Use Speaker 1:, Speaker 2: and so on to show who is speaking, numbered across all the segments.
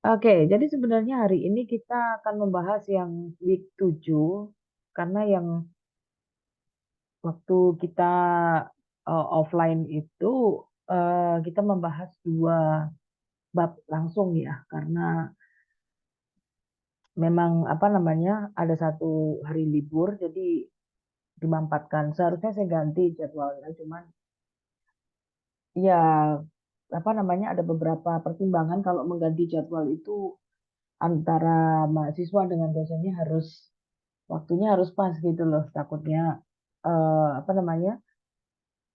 Speaker 1: Oke, jadi sebenarnya hari ini kita akan membahas yang week 7 karena yang waktu kita offline itu kita membahas dua bab langsung ya karena memang apa namanya ada satu hari libur jadi dimampatkan. Seharusnya saya ganti jadwalnya cuman ya apa namanya ada beberapa pertimbangan kalau mengganti jadwal itu antara mahasiswa dengan dosennya harus waktunya harus pas gitu loh. Takutnya apa namanya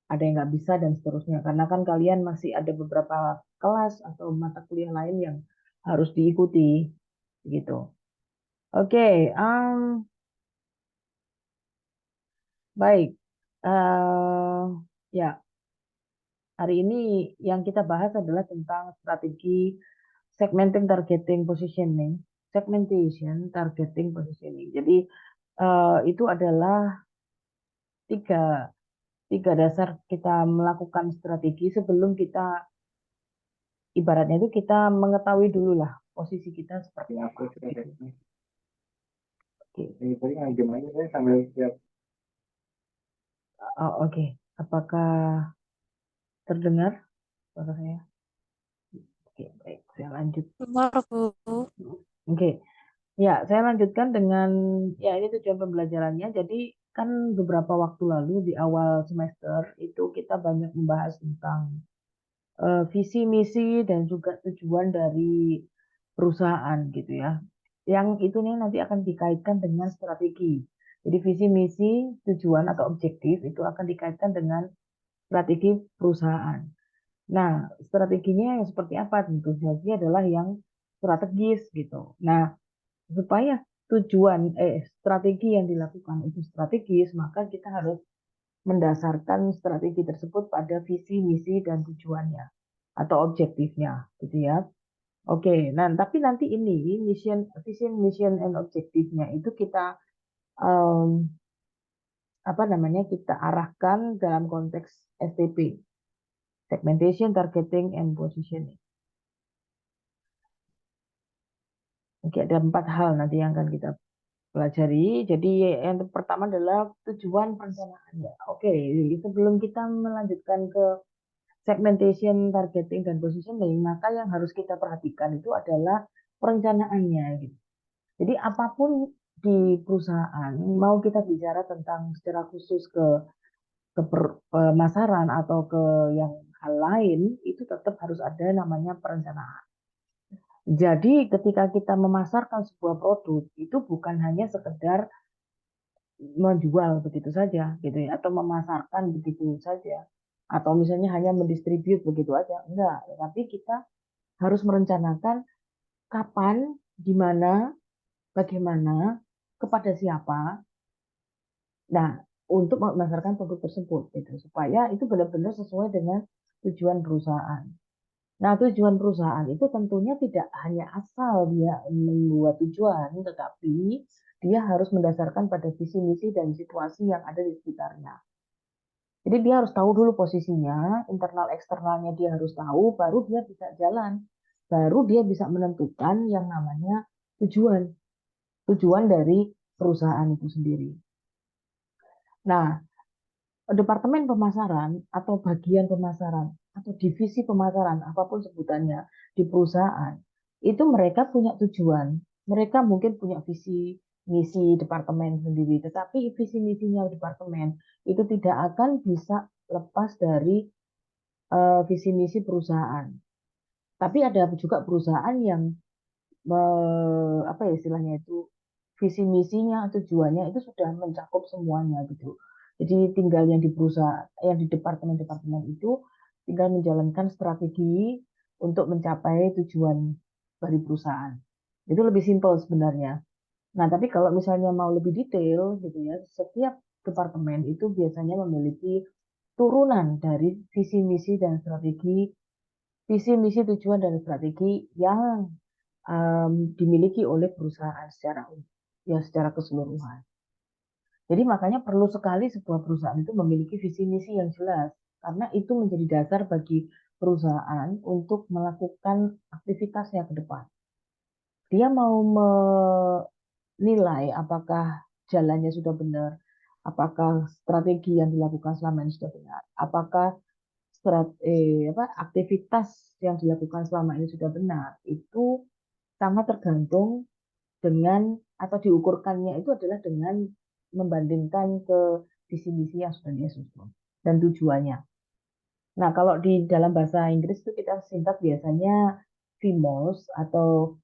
Speaker 1: ada yang nggak bisa dan seterusnya. Karena kan kalian masih ada beberapa kelas atau mata kuliah lain yang harus diikuti gitu. Oke, baik. Ya, hari ini yang kita bahas adalah tentang strategi segmentation, targeting, positioning. Jadi itu adalah tiga tiga dasar kita melakukan strategi sebelum kita ibaratnya itu kita mengetahui dulu lah posisi kita seperti apa. Gitu. Oke.
Speaker 2: Ini tadi game aja saya sambil lihat.
Speaker 1: Oh, oke. Apakah terdengar suara saya? Oke, baik. Saya lanjut.
Speaker 3: Dengar, Bu.
Speaker 1: Oke. Ya, saya lanjutkan dengan ya ini tujuan pembelajarannya. Jadi kan beberapa waktu lalu di awal semester itu kita banyak membahas tentang visi misi dan juga tujuan dari perusahaan gitu ya. Yang itu nih nanti akan dikaitkan dengan strategi. Jadi visi misi, tujuan atau objektif itu akan dikaitkan dengan strategi perusahaan. Nah, strateginya yang seperti apa? Tentu saja adalah yang strategis gitu. Nah, supaya strategi yang dilakukan itu strategis, maka kita harus mendasarkan strategi tersebut pada visi, misi, dan tujuannya atau objektifnya, gitu ya. Oke, nah tapi nanti ini mission, and objektifnya itu kita em, apa namanya kita arahkan dalam konteks STP, segmentation, targeting, and positioning. Oke, ada 4 hal nanti yang akan kita pelajari. Jadi yang pertama adalah tujuan perencanaannya. Oke, sebelum kita melanjutkan ke segmentation, targeting, dan positioning, maka yang harus kita perhatikan itu adalah perencanaannya. Gitu. Jadi apapun di perusahaan, mau kita bicara tentang secara khusus ke pemasaran atau ke yang hal lain, itu tetap harus ada namanya perencanaan. Jadi ketika kita memasarkan sebuah produk, itu bukan hanya sekedar menjual begitu saja gitu ya atau memasarkan begitu saja atau misalnya hanya mendistribut begitu aja enggak tapi kita harus merencanakan kapan di mana bagaimana kepada siapa nah untuk memasarkan produk tersebut gitu supaya itu benar-benar sesuai dengan tujuan perusahaan. Nah, tujuan perusahaan itu tentunya tidak hanya asal dia membuat tujuan, tetapi dia harus mendasarkan pada visi misi dan situasi yang ada di sekitarnya. Jadi dia harus tahu dulu posisinya, internal eksternalnya dia harus tahu, baru dia bisa jalan. Baru dia bisa menentukan yang namanya tujuan. Tujuan dari perusahaan itu sendiri. Nah, departemen pemasaran atau bagian pemasaran atau divisi pemasaran, apapun sebutannya di perusahaan, itu mereka punya tujuan. Mereka mungkin punya visi misi departemen sendiri, tetapi visi misinya departemen itu tidak akan bisa lepas dari visi misi perusahaan. Tapi ada juga perusahaan yang apa ya istilahnya itu visi misinya tujuannya itu sudah mencakup semuanya gitu. Jadi tinggal yang di perusahaan, yang di departemen-departemen itu tinggal menjalankan strategi untuk mencapai tujuan dari perusahaan. Itu lebih simpel sebenarnya. Nah, tapi kalau misalnya mau lebih detail gitu ya, setiap departemen itu biasanya memiliki turunan dari visi misi dan strategi, visi misi tujuan dan strategi yang dimiliki oleh perusahaan secara keseluruhan. Jadi makanya perlu sekali sebuah perusahaan itu memiliki visi misi yang jelas karena itu menjadi dasar bagi perusahaan untuk melakukan aktivitasnya ke depan. dia mau menilai apakah jalannya sudah benar, apakah strategi yang dilakukan selama ini sudah benar, apakah aktivitas yang dilakukan selama ini sudah benar, itu sangat tergantung dengan atau diukurkannya itu adalah dengan membandingkan ke visi misi yang sudah dia susun dan tujuannya. Nah, kalau di dalam bahasa Inggris itu kita singkat biasanya VMOS atau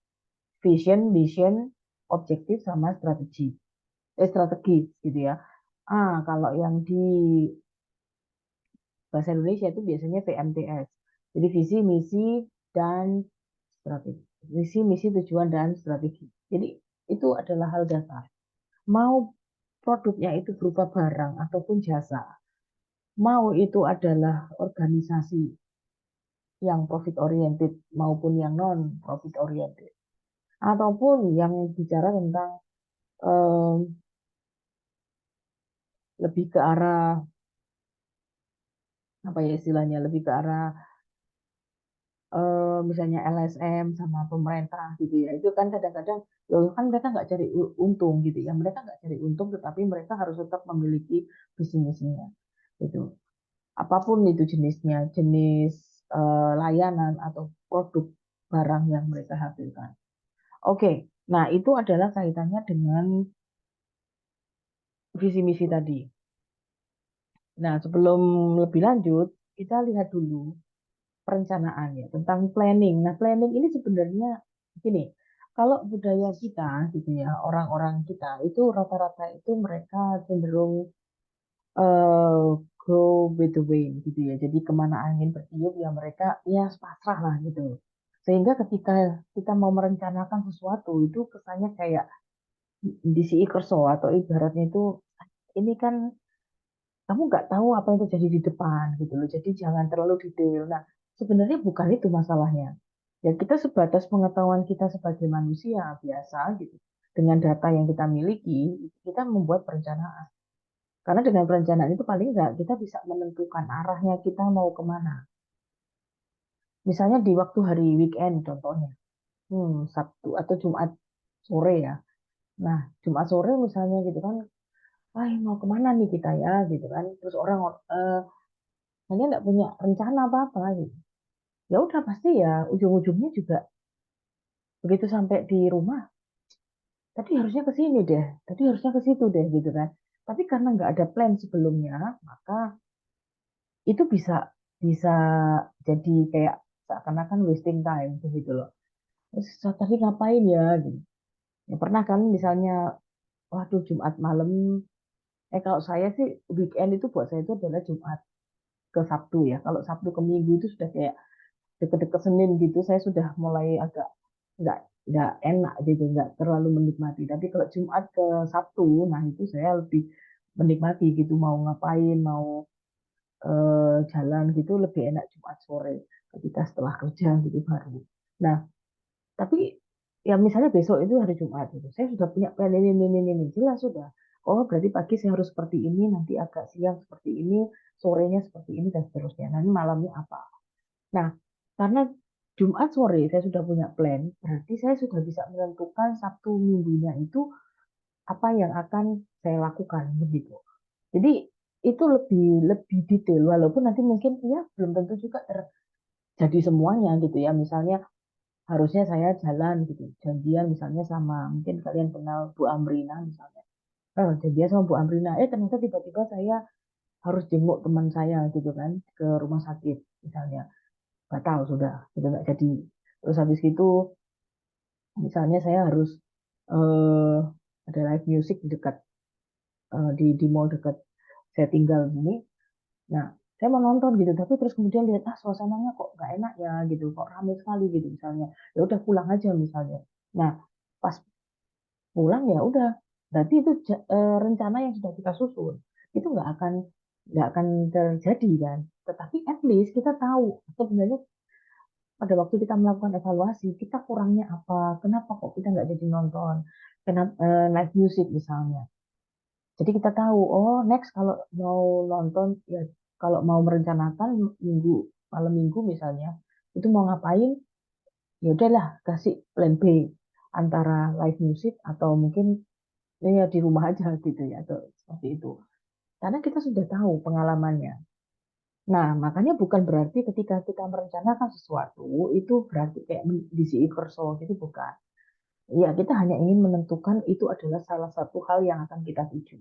Speaker 1: vision, mission, objektif sama strategi. Strategi gitu ya. Kalau yang di bahasa Indonesia itu biasanya VMTS. Jadi visi, misi, dan strategi. Visi, misi, tujuan, dan strategi. Jadi itu adalah hal dasar. Mau produknya itu berupa barang ataupun jasa, mau itu adalah organisasi yang profit oriented maupun yang non profit oriented, ataupun yang bicara tentang eh, lebih ke arah apa ya istilahnya, lebih ke arah misalnya LSM sama pemerintah gitu ya, itu kan kadang-kadang ya kan mereka nggak cari untung gitu ya, mereka nggak cari untung tetapi mereka harus tetap memiliki visi misinya gitu, apapun itu jenisnya, jenis layanan atau produk barang yang mereka hasilkan. Oke, nah itu adalah kaitannya dengan visi misi tadi. Nah, sebelum lebih lanjut, kita lihat dulu perencanaan ya tentang planning. Nah, planning ini sebenarnya gini, kalau budaya kita gitu ya, orang-orang kita itu rata-rata itu mereka cenderung eh, go with the wind gitu ya. Jadi kemana angin bertiup ya mereka ya pasrah lah gitu. Sehingga ketika kita mau merencanakan sesuatu itu kesannya kayak DCI Kerso atau ibaratnya itu ini kan kamu nggak tahu apa yang terjadi di depan gitu loh. Jadi jangan terlalu detail. Nah, sebenarnya bukan itu masalahnya. Ya kita sebatas pengetahuan kita sebagai manusia biasa gitu. Dengan data yang kita miliki, kita membuat perencanaan. Karena dengan perencanaan itu paling nggak kita bisa menentukan arahnya kita mau kemana. Misalnya di waktu hari weekend contohnya, Sabtu atau Jumat sore ya. Nah, Jumat sore misalnya gitu kan, mau kemana nih kita ya gitu kan. Terus orang hanya nggak punya rencana apa-apa gitu. Ya udah pasti ya ujung-ujungnya juga begitu sampai di rumah tadi harusnya ke sini deh, tadi harusnya ke situ deh gitu kan, tapi karena nggak ada plan sebelumnya maka itu bisa bisa jadi kayak seakan-akan wasting time gitu loh. Terus tadi ngapain ya gitu. Ya pernah kan misalnya waduh Jumat malam, kalau saya sih weekend itu buat saya itu adalah Jumat ke Sabtu ya, kalau Sabtu ke Minggu itu sudah kayak deket-deket Senin gitu saya sudah mulai agak nggak nggak enak gitu, nggak terlalu menikmati. Tapi kalau Jumat ke Sabtu, nah itu saya lebih menikmati gitu, mau ngapain, mau jalan gitu lebih enak Jumat sore ketika setelah kerja gitu baru. Nah, tapi ya misalnya besok itu hari Jumat gitu, saya sudah punya plan ini jelas sudah. Oh, berarti pagi saya harus seperti ini, nanti agak siang seperti ini, sorenya seperti ini dan seterusnya. Nanti malamnya apa? Nah, karena Jumat sore saya sudah punya plan, berarti saya sudah bisa menentukan Sabtu Minggunya itu apa yang akan saya lakukan begitu. Jadi itu lebih lebih detail, walaupun nanti mungkin ya belum tentu juga terjadi semuanya gitu ya. Misalnya harusnya saya jalan gitu, janjian misalnya sama mungkin kalian kenal Bu Amrina misalnya. Janjian sama Bu Amrina, ternyata tiba-tiba saya harus jenguk teman saya gitu kan ke rumah sakit misalnya, batal sudah, itu nggak jadi. Terus habis itu misalnya saya harus eh, ada live music di dekat di mall dekat saya tinggal ini. Nah, saya mau nonton gitu, tapi terus kemudian lihat suasananya kok nggak enak ya gitu, kok ramai sekali gitu misalnya. Ya udah pulang aja misalnya. Nah, pas pulang ya udah, berarti itu rencana yang sudah kita susun itu nggak akan terjadi kan. Tetapi at least kita tahu sebenarnya pada waktu kita melakukan evaluasi, kita kurangnya apa, kenapa kok kita nggak jadi nonton, kenapa live music misalnya. Jadi kita tahu, oh next kalau mau nonton, ya kalau mau merencanakan minggu, malam minggu misalnya, itu mau ngapain, ya udahlah kasih plan B. antara live music atau mungkin ya di rumah aja gitu ya, atau seperti itu. Karena kita sudah tahu pengalamannya. Nah, makanya bukan berarti ketika kita merencanakan sesuatu itu berarti kayak misi Iverso gitu, bukan. Ya, kita hanya ingin menentukan itu adalah salah satu hal yang akan kita tuju.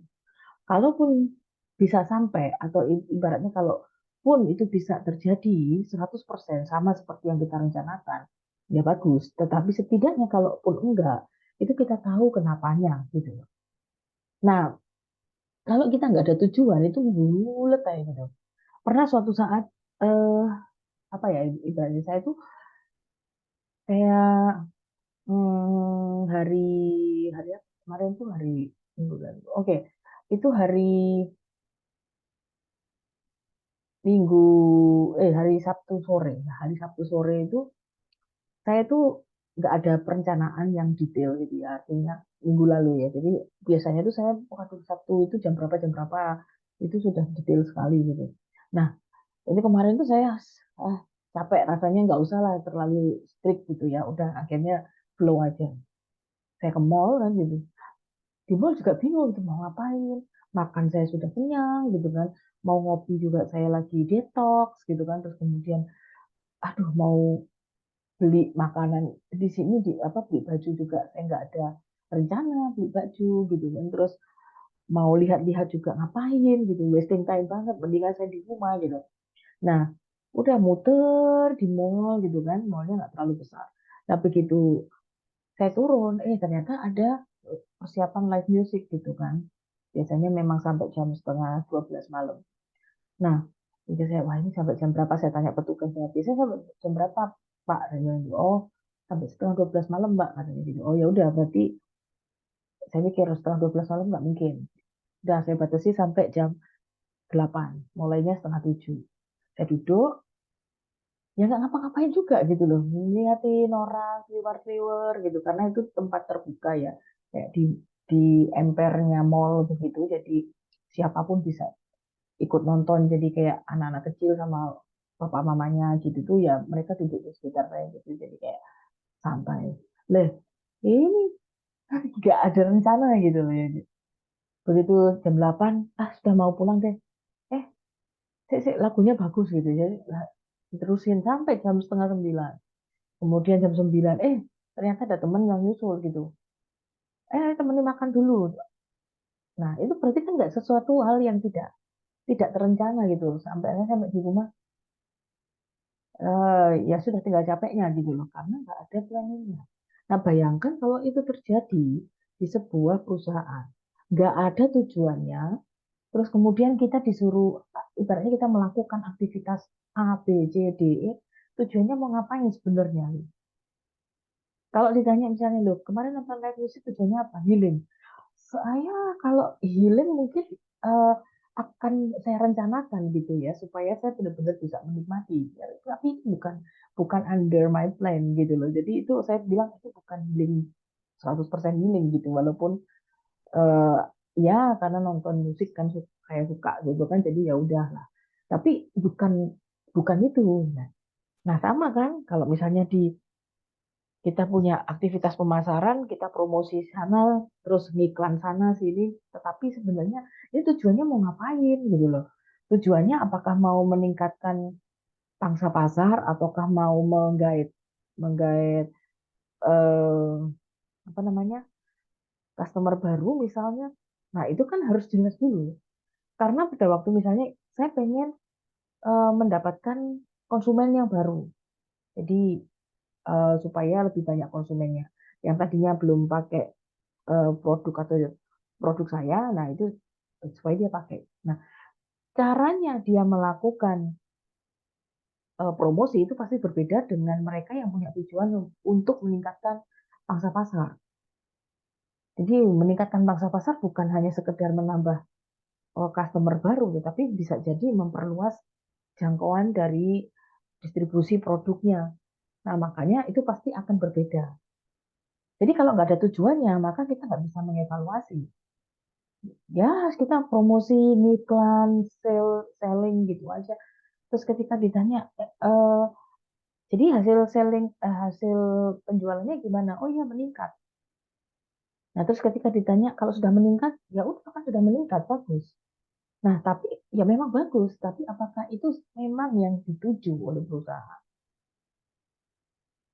Speaker 1: Kalaupun bisa sampai, atau ibaratnya kalaupun itu bisa terjadi 100% sama seperti yang kita rencanakan, ya bagus. Tetapi setidaknya kalaupun enggak, itu kita tahu kenapanya gitu. Nah, kalau kita nggak ada tujuan, itu bulet kayak gitu. Pernah suatu saat, eh, apa ya, ibaratnya saya tuh kayak hari hari apa? Kemarin tuh hari Minggu lalu. Oke, itu Minggu hari Sabtu sore. Nah, hari Sabtu sore itu saya tuh nggak ada perencanaan yang detail gitu ya. Artinya minggu lalu ya. Jadi biasanya tuh saya waktu Sabtu itu jam berapa itu sudah detail sekali gitu. Nah, jadi kemarin tuh saya ah, capek rasanya, nggak usah lah terlalu strict gitu ya. Udah akhirnya flow aja. Saya ke mall kan gitu. Di mall juga bingung gitu mau ngapain. Makan saya sudah kenyang gitu kan. Mau ngopi juga saya lagi detox gitu kan. Terus kemudian aduh mau beli makanan di sini, di apa, beli baju juga saya nggak ada rencana beli baju gitu kan. Terus mau lihat-lihat juga ngapain gitu, wasting time banget, mendingan saya di rumah gitu. Nah, udah muter di mall gitu kan, mallnya nggak terlalu besar. Nah, begitu saya turun, ternyata ada persiapan live music gitu kan. Biasanya memang sampai jam setengah 12 malam. Nah, itu saya, wah ini sampai jam berapa? Saya tanya petugasnya. Biasanya sampai jam berapa, Pak? Dan dia bilang, oh, sampai setengah 12 malam, Mbak. Katanya gitu. Oh ya udah, berarti saya mikir setengah 12 malam nggak mungkin. Udah saya batasi sampai jam 8. Mulainya setengah 7. Saya duduk, ya nggak ngapa-ngapain juga gitu loh. Ngeliatin orang keluar-keluar gitu. Karena itu tempat terbuka ya. Kayak di empernya mall begitu. Jadi siapapun bisa ikut nonton, jadi kayak anak-anak kecil sama papa mamanya gitu tuh ya, mereka duduk di sekitar saya gitu, jadi kayak santai. Leh, ini nggak ada rencana gitu loh ya. Begitu jam 8, sudah mau pulang deh. eh lagunya bagus gitu, jadi terusin sampai jam setengah 9. Kemudian jam 9, ternyata ada temen yang nyusul gitu, temenin makan dulu. Nah, itu berarti kan nggak sesuatu hal yang tidak tidak terencana gitu, sampai di rumah. Ya sudah tinggal capeknya gitu loh, karena nggak ada planningnya. Nah, bayangkan kalau itu terjadi di sebuah perusahaan, nggak ada tujuannya, terus kemudian kita disuruh, ibaratnya kita melakukan aktivitas A, B, C, D, E, tujuannya mau ngapain sebenarnya? Kalau ditanya misalnya, loh, kemarin nonton live music tujuannya apa? Healing. Saya kalau healing mungkin eh, akan saya rencanakan gitu ya, supaya saya benar-benar bisa menikmati. Ya, tapi itu bukan bukan under my plan gitu loh. Jadi itu saya bilang itu bukan healing, 100% healing gitu. Walaupun eh, ya karena nonton musik kan saya suka gitu kan, jadi ya udahlah. Tapi bukan bukan itu. Nah, nah, sama kan kalau misalnya kita punya aktivitas pemasaran, kita promosi sana, terus ngiklan sana sini, tetapi sebenarnya ini tujuannya mau ngapain gitu loh. Tujuannya apakah mau meningkatkan pangsa pasar, ataukah mau menggait menggait eh, apa namanya, customer baru misalnya. Nah, itu kan harus jelas dulu. Karena pada waktu misalnya saya pengen mendapatkan konsumen yang baru. Jadi supaya lebih banyak konsumennya. Yang tadinya belum pakai produk atau produk saya, nah itu supaya dia pakai. Nah, caranya dia melakukan promosi itu pasti berbeda dengan mereka yang punya tujuan untuk meningkatkan pangsa pasar. Jadi meningkatkan pangsa pasar bukan hanya sekedar menambah customer baru, tetapi bisa jadi memperluas jangkauan dari distribusi produknya. Nah, makanya itu pasti akan berbeda. Jadi kalau nggak ada tujuannya, maka kita nggak bisa mengevaluasi. Ya, kita promosi, iklan, selling gitu aja. Terus ketika ditanya, jadi hasil penjualannya gimana? Oh iya meningkat. Nah, terus ketika ditanya kalau sudah meningkat, ya udah kan sudah meningkat, bagus. Nah, tapi ya memang bagus, tapi apakah itu memang yang dituju oleh perusahaan?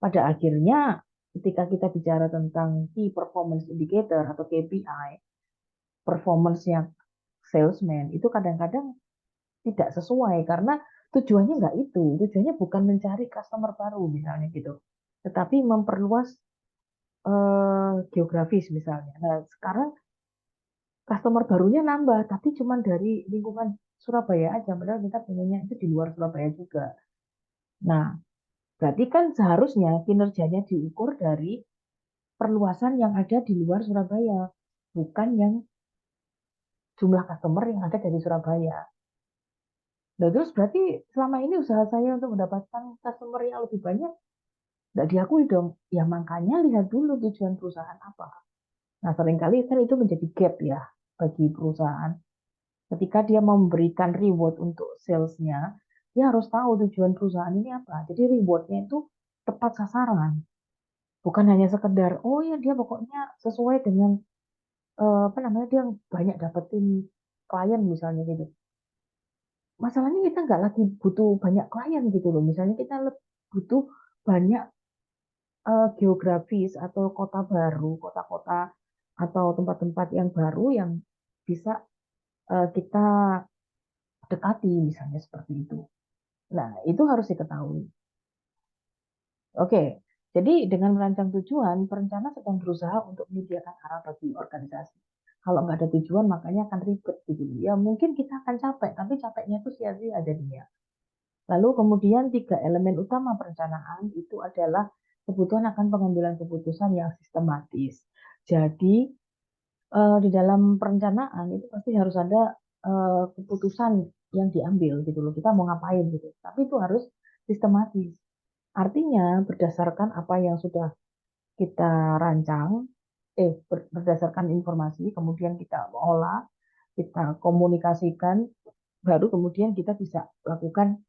Speaker 1: Pada akhirnya, ketika kita bicara tentang Key Performance Indicator atau KPI, performance-nya salesman itu kadang-kadang tidak sesuai karena tujuannya nggak itu. Tujuannya bukan mencari customer baru misalnya gitu, tetapi memperluas geografis misalnya. Nah, sekarang customer barunya nambah, tapi cuma dari lingkungan Surabaya aja, padahal kita pengennya itu di luar Surabaya juga. Nah, berarti kan seharusnya kinerjanya diukur dari perluasan yang ada di luar Surabaya, bukan yang jumlah customer yang ada dari Surabaya. Nah, terus berarti selama ini usaha saya untuk mendapatkan customer yang lebih banyak nggak diakui dong. Ya makanya lihat dulu tujuan perusahaan apa. Nah, seringkali kan itu menjadi gap ya bagi perusahaan. Ketika dia memberikan reward untuk salesnya, dia harus tahu tujuan perusahaan ini apa. Jadi rewardnya itu tepat sasaran. Bukan hanya sekedar, oh ya dia pokoknya sesuai dengan apa namanya dia banyak dapetin klien misalnya gitu. Masalahnya kita nggak lagi butuh banyak klien gitu loh. Misalnya kita butuh banyak geografis atau kota baru, kota-kota atau tempat-tempat yang baru yang bisa kita dekati misalnya seperti itu. Nah, itu harus diketahui. Oke, jadi dengan merancang tujuan, perencana sedang berusaha untuk menyediakan arah bagi organisasi. Kalau nggak ada tujuan, makanya akan ribet gitu. Ya mungkin kita akan capek, tapi capeknya itu sia-sia jadinya. Lalu kemudian tiga elemen utama perencanaan itu adalah kebutuhan akan pengambilan keputusan yang sistematis. Jadi di dalam perencanaan itu pasti harus ada keputusan yang diambil gitu loh. Kita mau ngapain gitu. Tapi itu harus sistematis. Artinya berdasarkan apa yang sudah kita rancang, berdasarkan informasi, kemudian kita olah, kita komunikasikan, baru kemudian kita bisa lakukan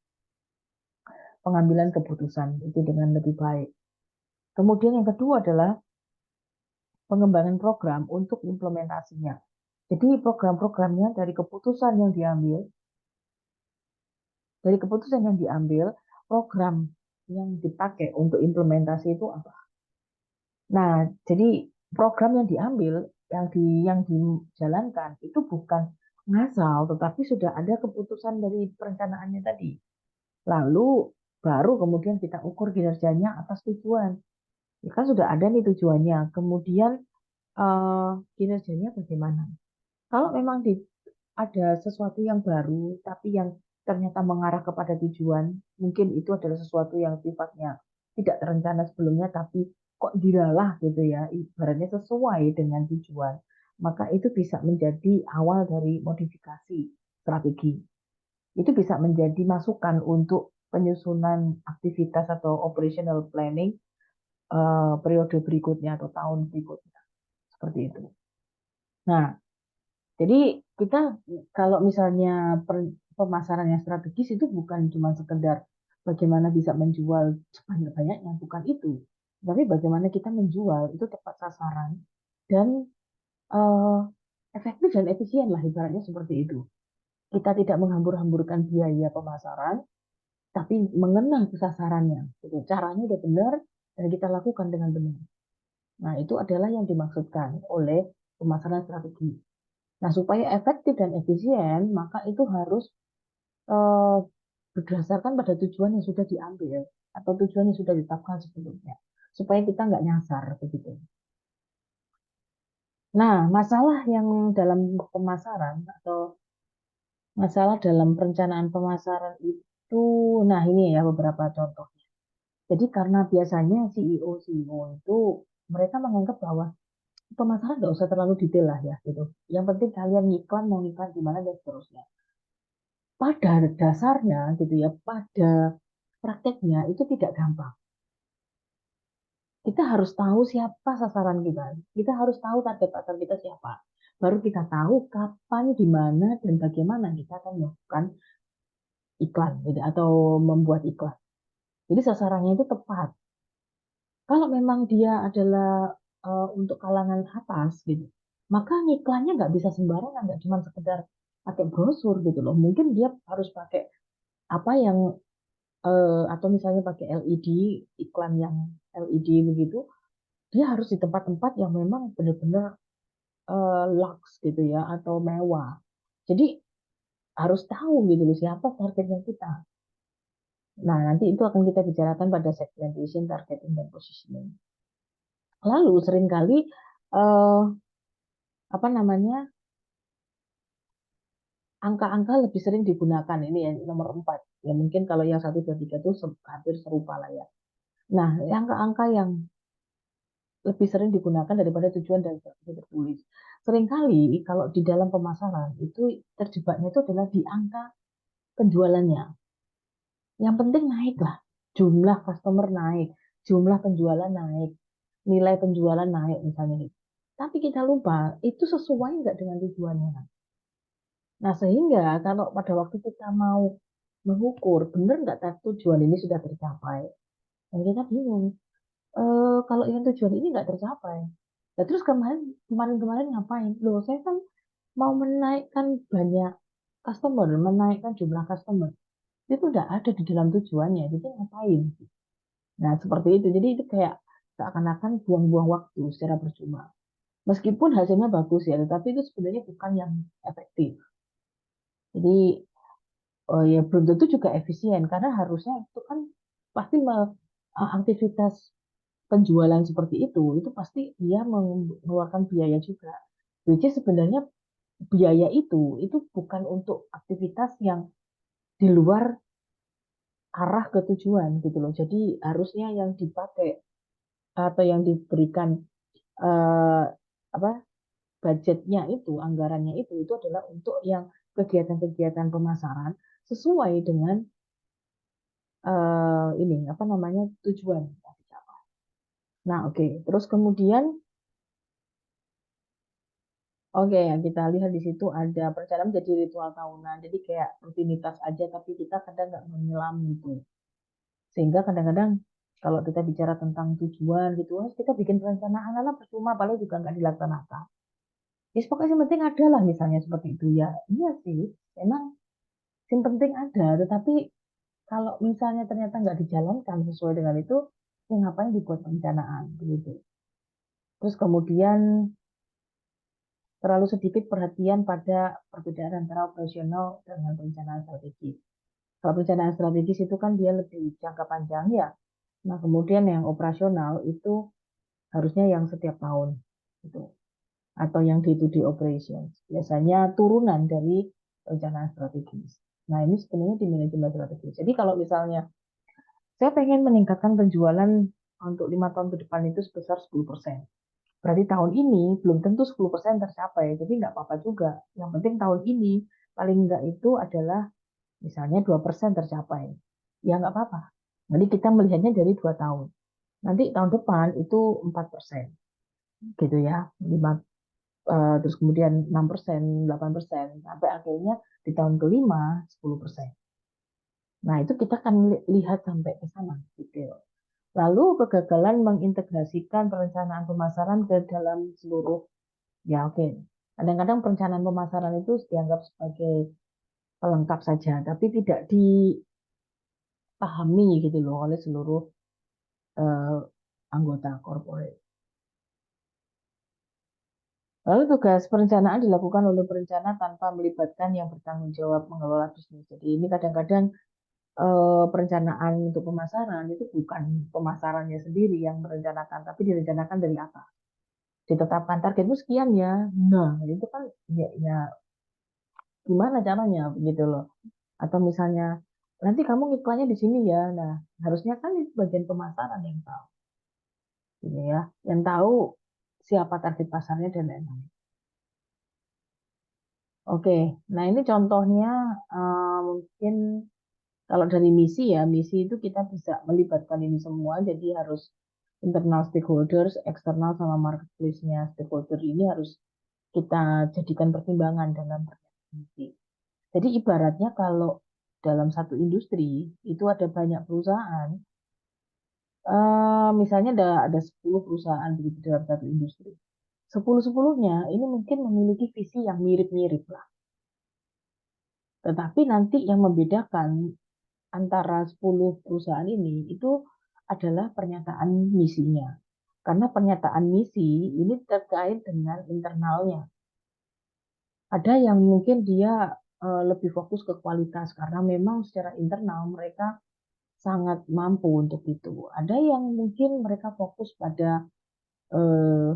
Speaker 1: pengambilan keputusan itu dengan lebih baik. Kemudian yang kedua adalah pengembangan program untuk implementasinya. Jadi program-programnya dari keputusan yang diambil, program yang dipakai untuk implementasi itu apa? Nah, jadi program yang diambil, yang dijalankan itu bukan ngasal, tetapi sudah ada keputusan dari perencanaannya tadi. Lalu baru kemudian kita ukur kinerjanya atas tujuan. Ya kan sudah ada nih tujuannya. Kemudian kinerjanya bagaimana? Kalau memang ada sesuatu yang baru, tapi yang ternyata mengarah kepada tujuan, mungkin itu adalah sesuatu yang sifatnya tidak terencana sebelumnya, tapi kok dilalah gitu ya, ibaratnya sesuai dengan tujuan, maka itu bisa menjadi awal dari modifikasi strategi. Itu bisa menjadi masukan untuk penyusunan aktivitas atau operational planning periode berikutnya atau tahun berikutnya, seperti itu. Nah, jadi kita kalau misalnya pemasaran yang strategis itu bukan cuma sekedar bagaimana bisa menjual sebanyak-banyaknya, bukan itu. Tapi bagaimana kita menjual itu tepat sasaran dan eh, efektif dan efisien lah ibaratnya seperti itu. Kita tidak menghambur-hamburkan biaya pemasaran, tapi mengenal sasarannya. Gitu. Caranya udah benar dan kita lakukan dengan benar. Nah, itu adalah yang dimaksudkan oleh pemasaran strategi. Nah, supaya efektif dan efisien, maka itu harus eh, berdasarkan pada tujuan yang sudah diambil atau tujuan yang sudah ditetapkan sebelumnya, supaya kita nggak nyasar begitu. Nah, masalah yang dalam pemasaran atau masalah dalam perencanaan pemasaran itu, nah ini ya beberapa contoh. Jadi karena biasanya CEO itu mereka menganggap bahwa pemasaran nggak usah terlalu detail lah ya gitu. Yang penting kalian ngiklan mau ngiklan di mana dan seterusnya. Pada dasarnya gitu ya, pada prakteknya itu tidak gampang. Kita harus tahu siapa sasaran kita. Kita harus tahu target pasar kita siapa. Baru kita tahu kapan, di mana, dan bagaimana kita akan melakukan iklan gitu, atau membuat iklan. Jadi sasarannya itu tepat. Kalau memang dia adalah untuk kalangan atas gitu. Maka iklannya nggak bisa sembarangan, nggak cuma sekedar pakai brosur gitu loh. Mungkin dia harus pakai apa yang atau misalnya pakai LED, iklan yang LED begitu, dia harus di tempat-tempat yang memang benar-benar lux gitu ya atau mewah. Jadi harus tahu gitu loh siapa targetnya kita. Nah, nanti itu akan kita bicarakan pada segmentation, targeting, dan positioning. Lalu seringkali eh, apa namanya angka-angka lebih sering digunakan ini ya nomor 4. Ya mungkin kalau yang 1, 2, 3 itu hampir serupa lah ya. Nah, angka-angka yang lebih sering digunakan daripada tujuan dan strategi tertulis. Seringkali kalau di dalam pemasaran itu terjebaknya itu adalah di angka penjualannya. Yang penting naik lah. Jumlah customer naik, jumlah penjualan naik, nilai penjualan naik misalnya gitu. Tapi kita lupa itu sesuai nggak dengan tujuannya. Nah, sehingga kalau pada waktu kita mau mengukur, benar nggak tujuan ini sudah tercapai? Dan kita bingung, kalau yang tujuan ini nggak tercapai. Nah, terus kemarin-kemarin ngapain? Loh, saya kan mau menaikkan banyak customer, menaikkan jumlah customer. Itu udah ada di dalam tujuannya, jadi ngapain? Nah, seperti itu. Jadi itu kayak seakan-akan buang-buang waktu secara percuma. Meskipun hasilnya bagus ya, tetapi itu sebenarnya bukan yang efektif. Jadi ya belum tentu juga efisien karena harusnya itu kan pasti aktivitas penjualan seperti itu pasti dia mengeluarkan biaya juga. Which is sebenarnya biaya itu bukan untuk aktivitas yang di luar arah ke tujuan gitu loh. Jadi harusnya yang dipakai atau yang diberikan eh, apa budgetnya itu, anggarannya itu adalah untuk yang kegiatan-kegiatan pemasaran sesuai dengan ini apa namanya tujuan. Nah, oke. Terus kemudian, oke ya kita lihat di situ ada perencanaan menjadi ritual tahunan. Jadi kayak rutinitas aja, tapi kita kadang nggak menyelam gitu. Sehingga kadang-kadang kalau kita bicara tentang tujuan gitu, kita bikin perencanaan lah percuma, paling juga nggak dilaksanakan. Ya, pokoknya yang penting ada lah misalnya seperti itu ya. Iya sih, memang yang penting ada. Tetapi kalau misalnya ternyata nggak dijalankan sesuai dengan itu, ya ngapain dibuat perencanaan begitu. Terus kemudian terlalu sedikit perhatian pada perbedaan antara operasional dengan perencanaan strategis. Kalau perencanaan strategis itu kan dia lebih jangka panjang ya. Nah, kemudian yang operasional itu harusnya yang setiap tahun gitu. Atau yang day-to-day operations. Biasanya turunan dari perencanaan strategis. Nah, ini sebenarnya di manajemen strategis. Jadi kalau misalnya saya pengen meningkatkan penjualan untuk 5 tahun ke depan itu sebesar 10%. Berarti tahun ini belum tentu 10% tercapai, jadi nggak apa-apa juga. Yang penting tahun ini paling nggak itu adalah misalnya 2% tercapai. Ya nggak apa-apa. Nanti kita melihatnya dari 2 tahun. Nanti tahun depan itu 4%, gitu ya. Terus kemudian 6%, 8%, sampai akhirnya di tahun kelima 10%. Nah, itu kita akan lihat sampai ke sana, gitu. Lalu kegagalan mengintegrasikan perencanaan pemasaran ke dalam seluruh. Ya, oke. Kadang-kadang perencanaan pemasaran itu dianggap sebagai pelengkap saja, tapi tidak dipahami gitu loh oleh seluruh eh, anggota corporate. Lalu tugas perencanaan dilakukan oleh perencana tanpa melibatkan yang bertanggung jawab mengelola bisnis. Jadi ini kadang-kadang perencanaan untuk pemasaran itu bukan pemasarannya sendiri yang merencanakan, tapi direncanakan dari atas. Ditetapkan targetmu sekian ya. Nah, itu kan ya gimana caranya begitu loh. Atau misalnya nanti kamu iklannya di sini ya. Nah, harusnya kan itu bagian pemasaran yang tahu, gitu ya, yang tahu siapa target pasarnya dan lain-lain. Oke, nah ini contohnya mungkin kalau dari misi ya, misi itu kita bisa melibatkan ini semua, jadi harus internal stakeholders, eksternal sama marketplace-nya stakeholder ini harus kita jadikan pertimbangan dalam misi. Jadi ibaratnya kalau dalam satu industri itu ada banyak perusahaan, misalnya ada 10 perusahaan begitu dalam satu industri. 10-10-nya ini mungkin memiliki visi yang mirip-mirip lah. Tetapi nanti yang membedakan antara 10 perusahaan ini itu adalah pernyataan misinya. Karena pernyataan misi ini terkait dengan internalnya. Ada yang mungkin dia lebih fokus ke kualitas karena memang secara internal mereka sangat mampu untuk itu. Ada yang mungkin mereka fokus pada eh,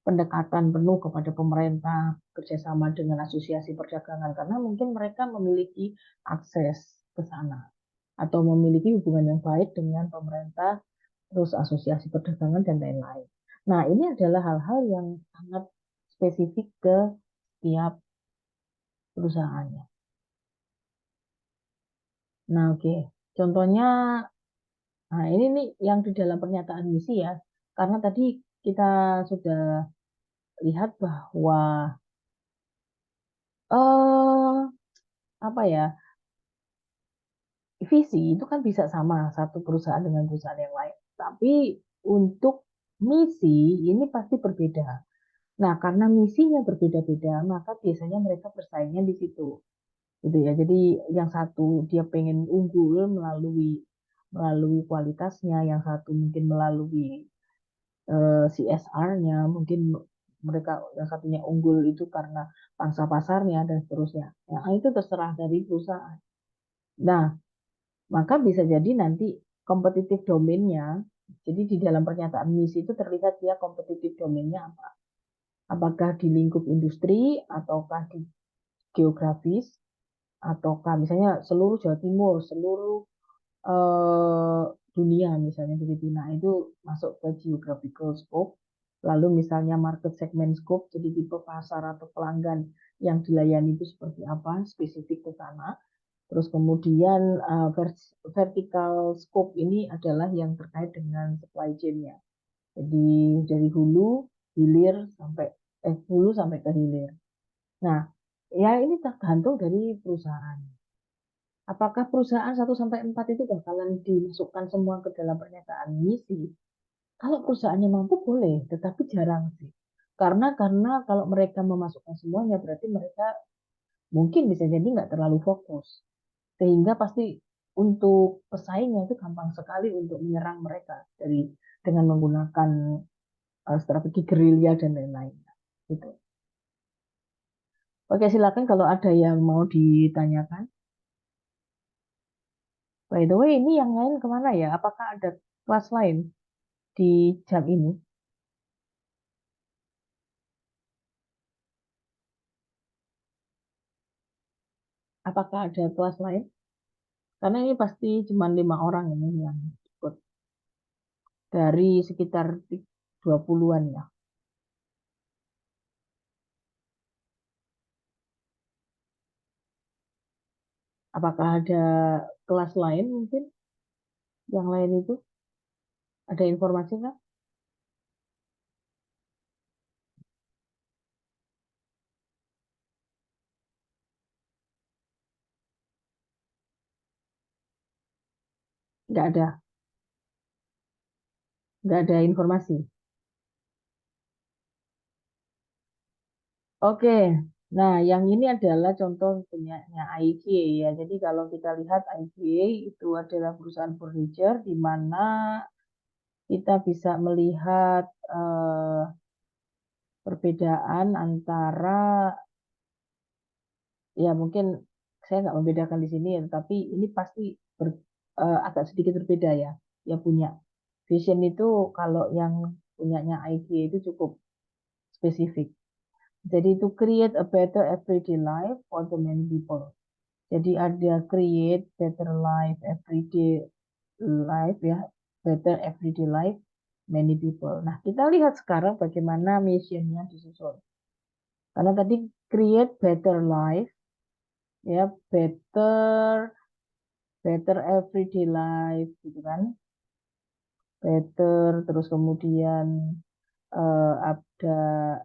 Speaker 1: pendekatan penuh kepada pemerintah, kerjasama dengan asosiasi perdagangan, karena mungkin mereka memiliki akses ke sana atau memiliki hubungan yang baik dengan pemerintah, terus asosiasi perdagangan dan lain-lain. Nah, ini adalah hal-hal yang sangat spesifik ke setiap perusahaannya. Nah, oke. Contohnya, nah ini nih yang di dalam pernyataan misi ya, karena tadi kita sudah lihat bahwa apa ya, visi itu kan bisa sama satu perusahaan dengan perusahaan yang lain. Tapi untuk misi ini pasti berbeda. Nah, karena misinya berbeda-beda, maka biasanya mereka bersaingnya di situ. Gitu ya. Jadi yang satu dia pengen unggul melalui melalui kualitasnya, yang satu mungkin melalui CSR-nya, mungkin mereka yang satunya unggul itu karena pangsa pasarnya dan seterusnya. Nah, itu terserah dari perusahaan. Nah, maka bisa jadi nanti kompetitif domainnya, jadi di dalam pernyataan misi itu terlihat dia kompetitif domainnya apa. Apakah di lingkup industri, ataukah di geografis, ataukah misalnya seluruh Jawa Timur, seluruh eh, dunia misalnya begitu. Nah, itu masuk ke geographical scope. Lalu misalnya market segment scope, jadi tipe pasar atau pelanggan yang dilayani itu seperti apa, spesifik ke sana. Terus kemudian vertical scope ini adalah yang terkait dengan supply chain-nya. Jadi dari hulu sampai ke hilir. Nah, ya ini tergantung dari perusahaan. Apakah perusahaan 1 sampai 4 itu bakalan dimasukkan semua ke dalam pernyataan misi? Kalau perusahaannya mampu boleh, tetapi jarang sih. Karena kalau mereka memasukkan semuanya berarti mereka mungkin bisa jadi nggak terlalu fokus. Sehingga pasti untuk pesaingnya itu gampang sekali untuk menyerang mereka dengan menggunakan strategi gerilya dan lain-lain. Gitu. Oke, silakan kalau ada yang mau ditanyakan. By the way, ini yang lain kemana ya? Apakah ada kelas lain di jam ini? Apakah ada kelas lain? Karena ini pasti cuma 5 orang ini yang ikut dari sekitar 20-an ya. Apakah ada kelas lain mungkin? Yang lain itu ada informasi nggak? Nggak ada, nggak ada informasi. Oke, nah yang ini adalah contoh punyanya IGA ya. Jadi kalau kita lihat IGA itu adalah perusahaan furniture di mana kita bisa melihat perbedaan antara, ya mungkin saya nggak membedakan di sini ya, tetapi ini pasti agak sedikit berbeda ya. Ya punya vision itu kalau yang punyanya IGA itu cukup spesifik. Jadi itu create a better everyday life for the many people. Jadi ada create better life everyday life ya, better everyday life many people. Nah, kita lihat sekarang bagaimana missionnya disusun. Karena tadi create better life ya, better everyday life gitu kan. Better terus kemudian ada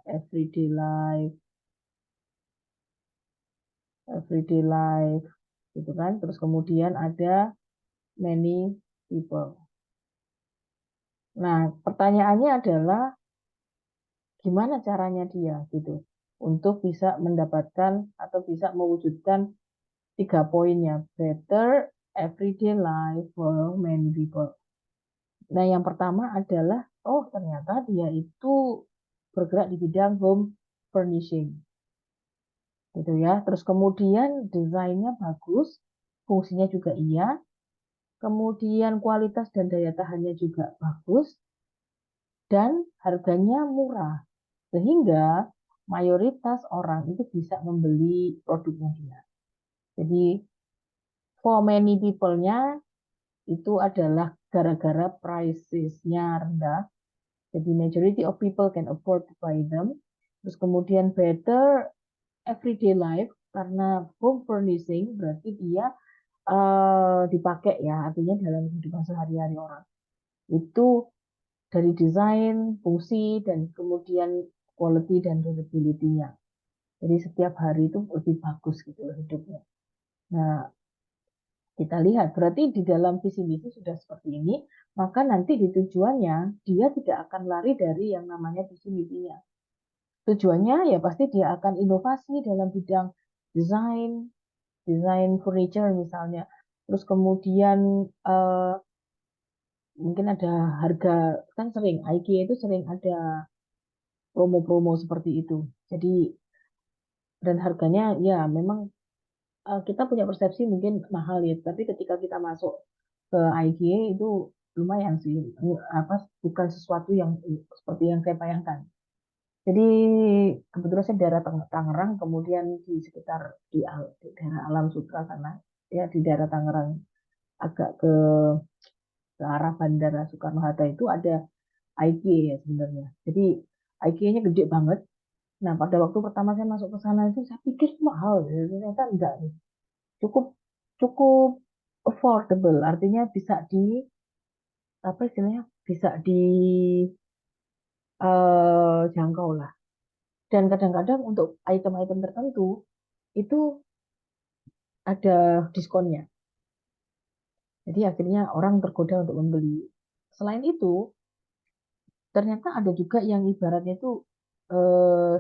Speaker 1: everyday life gitu kan. Terus kemudian ada many people. Nah, pertanyaannya adalah gimana caranya dia gitu untuk bisa mendapatkan atau bisa mewujudkan 3 poinnya, better everyday life for many people. Nah, yang pertama adalah, oh ternyata dia itu bergerak di bidang home furnishing, gitu ya. Terus kemudian desainnya bagus, fungsinya juga iya, kemudian kualitas dan daya tahannya juga bagus, dan harganya murah. Sehingga mayoritas orang itu bisa membeli produknya dia. Jadi, for many people-nya itu adalah gara-gara prices-nya rendah. Jadi majority of people can afford to buy them. Terus kemudian better everyday life karena home furnishing berarti dia dipakai ya, artinya dalam kehidupan sehari-hari orang. Itu dari desain, fungsi, dan kemudian quality dan durability-nya. Jadi setiap hari itu lebih bagus gitu loh hidupnya. Nah, kita lihat berarti di dalam visi misi sudah seperti ini, maka nanti di tujuannya dia tidak akan lari dari yang namanya visi misinya. Tujuannya ya pasti dia akan inovasi dalam bidang desain, desain furniture misalnya. Terus kemudian mungkin ada harga, kan sering IKEA itu sering ada promo-promo seperti itu. Jadi dan harganya ya memang kita punya persepsi mungkin mahal ya, tapi ketika kita masuk ke IKEA itu lumayan sih, apa bukan sesuatu yang seperti yang saya bayangkan. Jadi kebetulan saya daerah Tangerang, kemudian di sekitar di daerah Alam Sutera sana, ya di daerah Tangerang agak ke arah Bandara Soekarno-Hatta itu ada IKEA ya sebenarnya. Jadi IKEA-nya gede banget. Nah, pada waktu pertama saya masuk ke sana itu saya pikir mahal, ternyata enggak nih. Cukup cukup affordable, artinya bisa di apa istilahnya bisa dijangkau lah. Dan kadang-kadang untuk item-item tertentu itu ada diskonnya. Jadi akhirnya orang tergoda untuk membeli. Selain itu, ternyata ada juga yang ibaratnya itu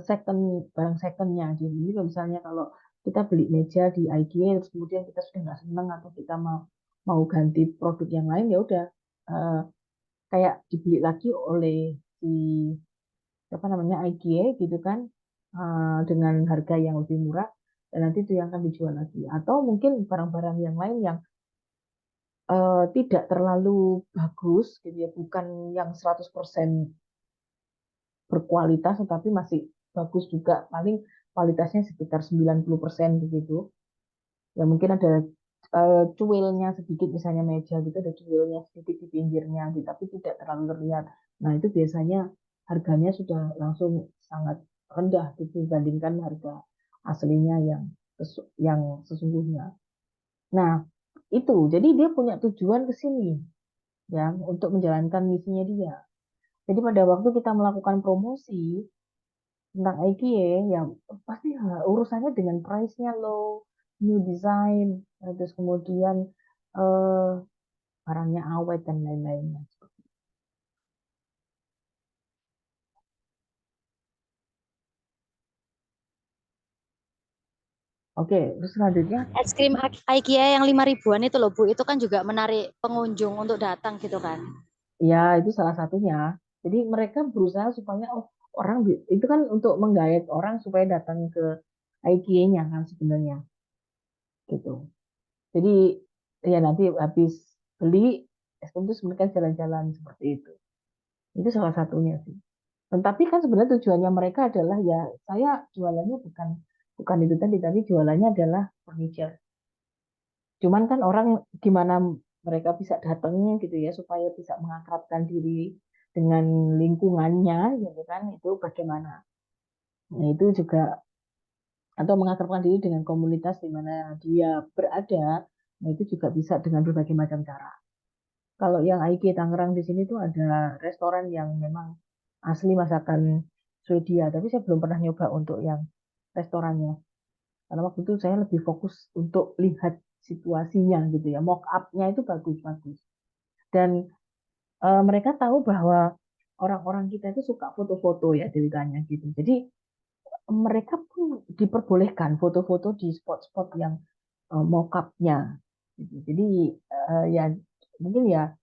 Speaker 1: second barang secondnya. Jadi misalnya kalau kita beli meja di IKEA terus kemudian kita sudah nggak senang atau kita mau mau ganti produk yang lain ya udah eh, kayak dibeli lagi oleh si apa namanya IKEA gitu kan dengan harga yang lebih murah dan nanti itu yang akan dijual lagi atau mungkin barang-barang yang lain yang tidak terlalu bagus gitu ya bukan yang 100% berkualitas tetapi masih bagus juga paling kualitasnya sekitar 90% begitu ya mungkin ada cuilnya sedikit misalnya meja gitu ada cuilnya sedikit di pinggirnya gitu, tapi tidak terlalu terlihat. Nah itu biasanya harganya sudah langsung sangat rendah gitu, dibandingkan harga aslinya yang sesungguhnya. Nah itu jadi dia punya tujuan ke sini ya untuk menjalankan misinya dia. Jadi pada waktu kita melakukan promosi tentang IKEA ya pasti urusannya dengan price-nya low, new design, terus kemudian eh, barangnya awet dan lain-lainnya. Oke, terus selanjutnya
Speaker 3: Es krim IKEA yang 5 ribuan itu loh Bu, itu kan juga menarik pengunjung untuk datang gitu kan.
Speaker 1: ya itu salah satunya. Jadi mereka berusaha supaya oh, orang itu kan untuk menggait orang supaya datang ke IKEA-nya kan sebenarnya gitu. Jadi ya nanti habis beli es krim terus mereka jalan-jalan seperti itu. Itu salah satunya sih. Tetapi kan sebenarnya tujuannya mereka adalah ya saya jualannya bukan bukan itu tadi, tapi jualannya adalah furniture. Cuman kan orang gimana mereka bisa datangnya gitu ya supaya bisa mengakrabkan diri dengan lingkungannya gitu kan itu bagaimana. Nah, itu juga atau mengakrabkan diri dengan komunitas di mana dia berada. Nah, itu juga bisa dengan berbagai macam cara. Kalau yang IK Tangerang di sini tuh ada restoran yang memang asli masakan Swedia, tapi saya belum pernah nyoba untuk yang restorannya. Karena waktu itu saya lebih fokus untuk lihat situasinya gitu ya. Mock up-nya itu bagus-bagus. Dan mereka tahu bahwa orang-orang kita itu suka foto-foto ya ceritanya gitu. Jadi mereka pun diperbolehkan foto-foto di spot-spot yang mock-up-nya gitu. Jadi ya mungkin ya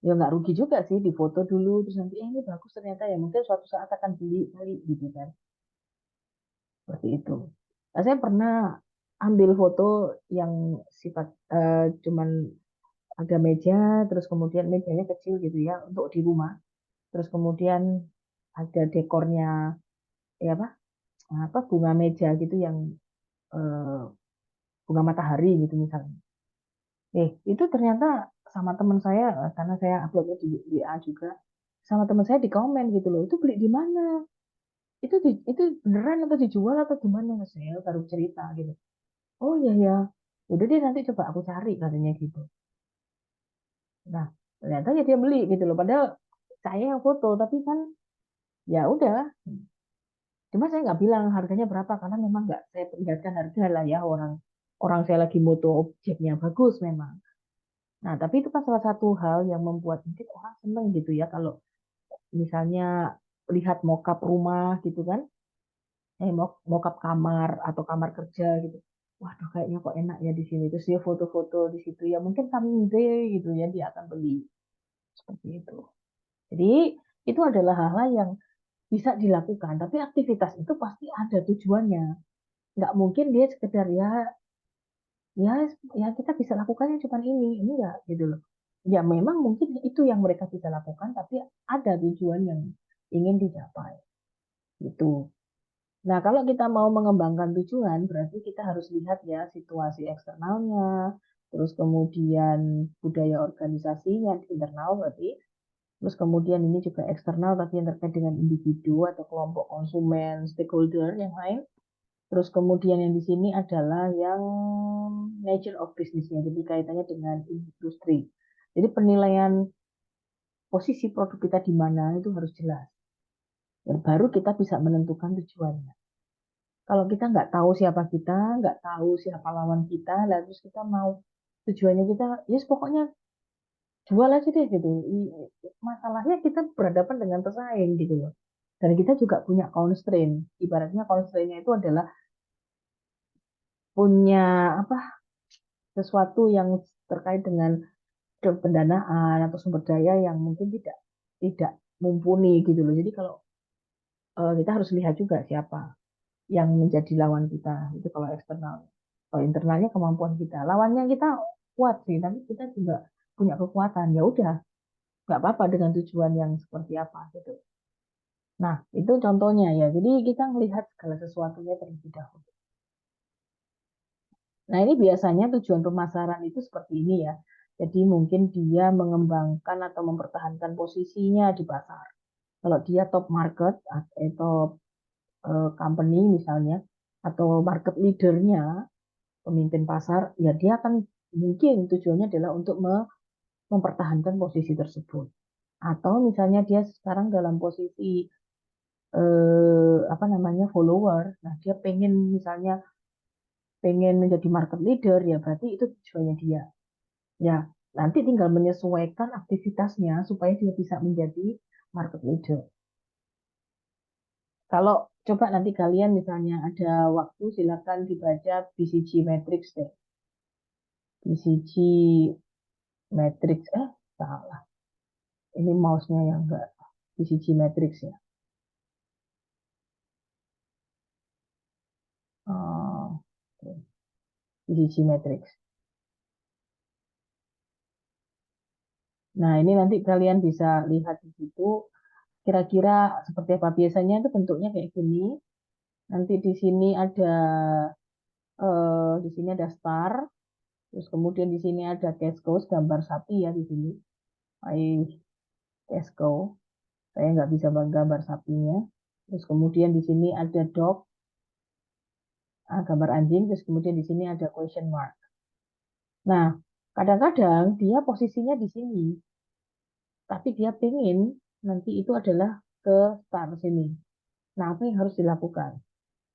Speaker 1: nggak rugi juga sih difoto dulu terus nanti ini bagus ternyata ya mungkin suatu saat akan beli gitu kan. Seperti itu. Nah, saya pernah ambil foto yang sifat cuman ada meja, terus kemudian mejanya kecil gitu ya untuk di rumah. Terus kemudian ada dekornya ya apa bunga meja gitu yang eh, bunga matahari gitu misalnya. Itu ternyata sama teman saya karena saya uploadnya di WA juga sama teman saya di komen gitu loh. Itu beli di mana? Itu beneran atau dijual atau gimana? Saya baru cerita gitu. Oh iya ya, udah deh nanti coba aku cari katanya gitu. Nah, ternyata ya dia beli gitu loh. Padahal saya yang foto, tapi kan ya udah. Cuma saya nggak bilang harganya berapa karena memang nggak saya perlihatkan harga lah ya orang orang saya lagi moto objeknya bagus memang. Nah, tapi itu kan salah satu hal yang membuat mungkin orang seneng gitu ya kalau misalnya lihat mockup rumah gitu kan, mockup kamar atau kamar kerja gitu. Waduh, kayaknya kok enak ya di sini. Terus dia foto-foto di situ ya mungkin someday gitu ya dia akan beli seperti itu. Jadi itu adalah hal-hal yang bisa dilakukan, tapi aktivitas itu pasti ada tujuannya. Nggak mungkin dia sekedar ya ya kita bisa lakukannya cuma ini ya gitu loh. Ya memang mungkin itu yang mereka bisa lakukan, tapi ada tujuan yang ingin dicapai gitu. Nah, kalau kita mau mengembangkan tujuan, berarti kita harus lihat ya situasi eksternalnya, terus kemudian budaya organisasinya, internal berarti, terus kemudian ini juga eksternal tapi yang terkait dengan individu atau kelompok konsumen, stakeholder yang lain. Terus kemudian yang di sini adalah yang nature of business-nya, jadi kaitannya dengan industri. Jadi penilaian posisi produk kita di mana itu harus jelas. Dan baru kita bisa menentukan tujuannya. Kalau kita nggak tahu siapa kita, nggak tahu siapa lawan kita, lalu terus kita mau tujuannya kita, yes pokoknya jual aja deh gitu. Masalahnya kita berhadapan dengan pesaing gitu loh. Dan kita juga punya constraint. Ibaratnya constraint-nya itu adalah punya apa sesuatu yang terkait dengan pendanaan atau sumber daya yang mungkin tidak tidak mumpuni gitu loh. Jadi kalau kita harus lihat juga siapa yang menjadi lawan kita itu kalau eksternal. Kalau internalnya kemampuan kita. Lawannya kita kuat sih, tapi kita juga punya kekuatan. Ya udah, nggak apa-apa dengan tujuan yang seperti apa gitu. Nah, itu contohnya ya. Jadi kita melihat segala sesuatunya terlebih dahulu. Nah, ini biasanya tujuan pemasaran itu seperti ini ya. Jadi mungkin dia mengembangkan atau mempertahankan posisinya di pasar. Kalau dia top market atau company misalnya, atau market leadernya, pemimpin pasar, ya dia akan mungkin tujuannya adalah untuk mempertahankan posisi tersebut. Atau misalnya dia sekarang dalam posisi apa namanya follower, nah dia pengen misalnya pengen menjadi market leader ya berarti itu tujuannya dia. Ya, nanti tinggal menyesuaikan aktivitasnya supaya dia bisa menjadi market leader. Kalau coba nanti kalian misalnya ada waktu silakan dibaca BCG Matrix deh. BCG Matrix salah. Ini mouse-nya yang enggak BCG Matrix ya. Oh, oke. BCG Matrix. Nah, ini nanti kalian bisa lihat di situ kira-kira seperti apa. Biasanya itu bentuknya kayak gini. Nanti di sini ada star, terus kemudian di sini ada cash cow, gambar sapi ya di sini. Cash cow. Saya nggak bisa gambar sapinya. Terus kemudian di sini ada dog, gambar anjing. Terus kemudian di sini ada question mark. Nah, kadang-kadang dia posisinya di sini, tapi dia pengen nanti itu adalah ke star sini. Nah, apa yang harus dilakukan?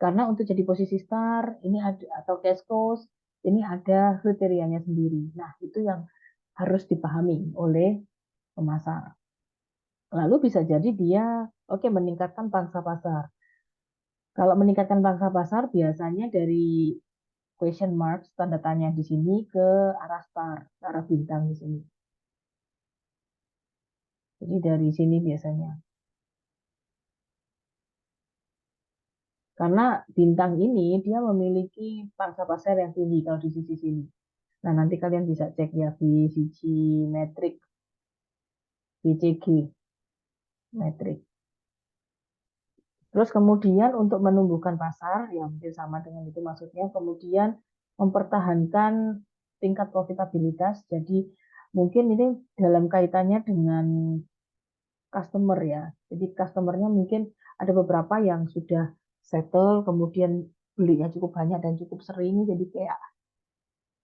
Speaker 1: Karena untuk jadi posisi star, ini ada atau cash cow, ini ada kriterianya sendiri. Nah, itu yang harus dipahami oleh pemasar. Lalu bisa jadi dia meningkatkan pangsa pasar. Kalau meningkatkan pangsa pasar biasanya dari question mark tanda tanya di sini ke arah star, ke arah bintang di sini. Jadi dari sini biasanya. Karena bintang ini dia memiliki pangsa pasar yang tinggi kalau di sisi sini. Nah, nanti kalian bisa cek ya di sisi metrik, BCG metrik. Terus kemudian untuk menumbuhkan pasar, ya mungkin sama dengan itu maksudnya, kemudian mempertahankan tingkat profitabilitas. Jadi mungkin ini dalam kaitannya dengan customer ya. Jadi customernya mungkin ada beberapa yang sudah settle, kemudian belinya cukup banyak dan cukup sering, jadi kayak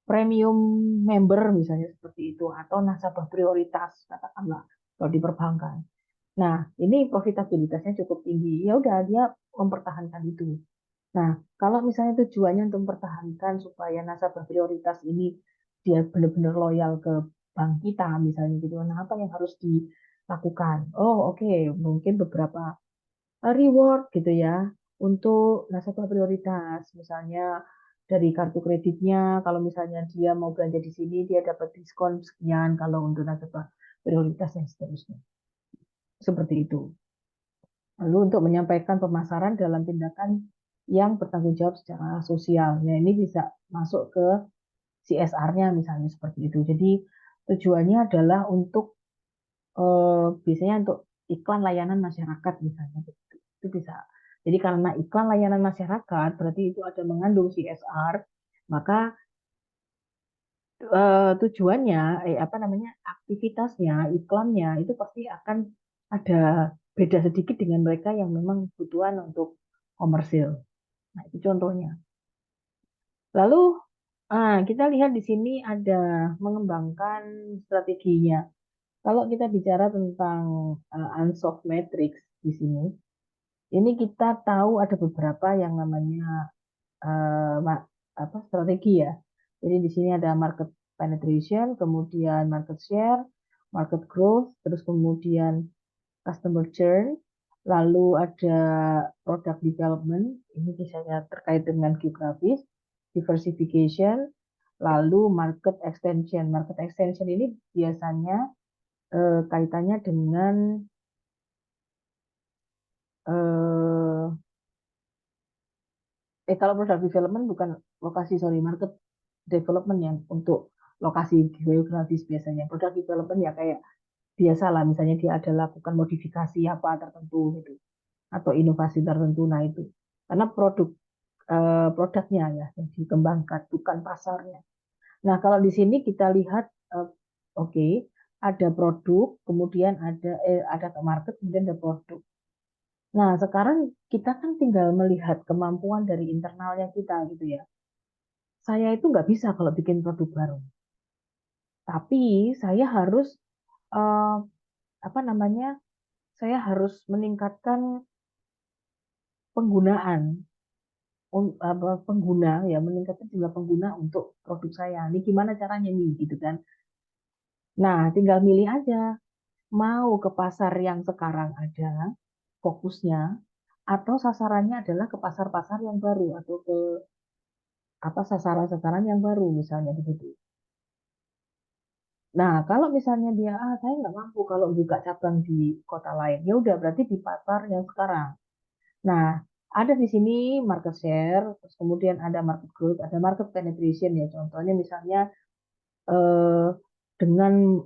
Speaker 1: premium member misalnya seperti itu, atau nasabah prioritas katakanlah kalau di perbankan. Nah, ini profitabilitasnya cukup tinggi. Ya udah dia mempertahankan itu. Nah, kalau misalnya tujuannya untuk mempertahankan supaya nasabah prioritas ini dia benar-benar loyal ke bank kita misalnya gitu. Nah, apa yang harus dilakukan? Oh, oke, mungkin beberapa reward gitu ya untuk nasabah prioritas. Misalnya dari kartu kreditnya, kalau misalnya dia mau belanja di sini dia dapat diskon sekian kalau untuk nasabah prioritas dan seterusnya. Seperti itu. Lalu untuk menyampaikan pemasaran dalam tindakan yang bertanggung jawab secara sosial. Nah, ini bisa masuk ke CSR-nya misalnya seperti itu. Jadi tujuannya adalah untuk biasanya untuk iklan layanan masyarakat misalnya. Itu bisa. Jadi karena iklan layanan masyarakat berarti itu ada mengandung CSR, maka tujuannya apa namanya aktivitasnya iklannya itu pasti akan ada beda sedikit dengan mereka yang memang kebutuhan untuk komersil. Nah, itu contohnya. Lalu kita lihat di sini ada mengembangkan strateginya. Kalau kita bicara tentang unsolved matrix di sini, ini kita tahu ada beberapa yang namanya strategi ya. Jadi di sini ada market penetration, kemudian market share, market growth, terus kemudian customer churn, lalu ada product development, ini biasanya terkait dengan geografis, diversification, lalu market extension. Market extension ini biasanya kaitannya dengan eh, kalau product development bukan lokasi, sorry, market development yang untuk lokasi geografis biasanya. Product development ya kayak biasa lah, misalnya dia ada lakukan modifikasi apa tertentu gitu, atau inovasi tertentu. Nah itu karena produknya ya yang dikembangkan, bukan pasarnya. Nah kalau di sini kita lihat, oke, ada produk, kemudian ada market, kemudian ada produk. Nah sekarang kita kan tinggal melihat kemampuan dari internalnya kita gitu ya. Saya itu nggak bisa kalau bikin produk baru, tapi saya harus eh, apa namanya? Saya harus meningkatkan penggunaan pengguna ya, meningkatkan jumlah pengguna untuk produk saya. Ini gimana caranya nih gitu kan. Nah, tinggal milih aja mau ke pasar yang sekarang ada fokusnya atau sasarannya adalah ke pasar-pasar yang baru atau ke sasaran-sasaran yang baru misalnya begitu. Nah, kalau misalnya dia saya nggak mampu kalau buka cabang di kota lain, ya udah berarti di pasar yang sekarang. Nah, ada di sini market share, terus kemudian ada market growth, ada market penetration ya. Contohnya misalnya eh, dengan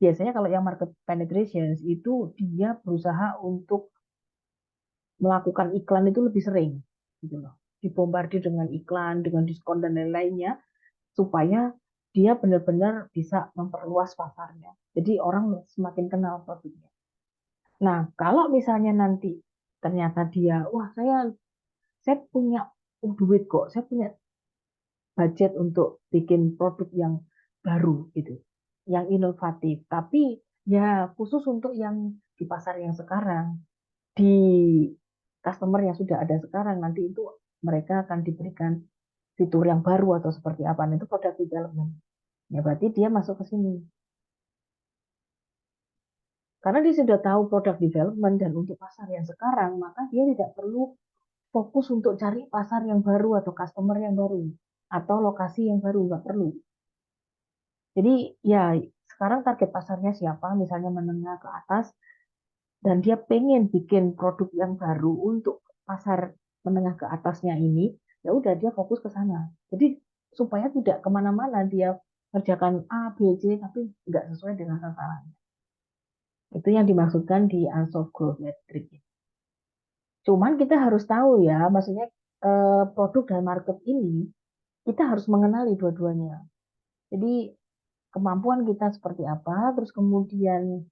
Speaker 1: biasanya kalau yang market penetration itu dia berusaha untuk melakukan iklan itu lebih sering, gitu loh. Dibombardir dengan iklan, dengan diskon dan lain-lainnya, supaya dia benar-benar bisa memperluas pasarnya. Jadi orang semakin kenal produknya. Nah, kalau misalnya nanti ternyata dia, wah saya punya duit kok, saya punya budget untuk bikin produk yang baru gitu, yang inovatif. Tapi ya khusus untuk yang di pasar yang sekarang, di customer yang sudah ada sekarang, nanti itu mereka akan diberikan fitur yang baru atau seperti apa. Nah, itu product development. Ya berarti dia masuk ke sini. Karena dia sudah tahu product development dan untuk pasar yang sekarang, maka dia tidak perlu fokus untuk cari pasar yang baru atau customer yang baru atau lokasi yang baru, nggak perlu. Jadi ya sekarang target pasarnya siapa, misalnya menengah ke atas, dan dia pengen bikin produk yang baru untuk pasar menengah ke atasnya ini, ya udah dia fokus ke sana. Jadi supaya tidak kemana-mana dia kerjakan A, B, C, tapi nggak sesuai dengan sasaran. Itu yang dimaksudkan di unsolved growth metric. Cuman kita harus tahu ya, maksudnya produk dan market ini kita harus mengenali dua-duanya. Jadi kemampuan kita seperti apa, terus kemudian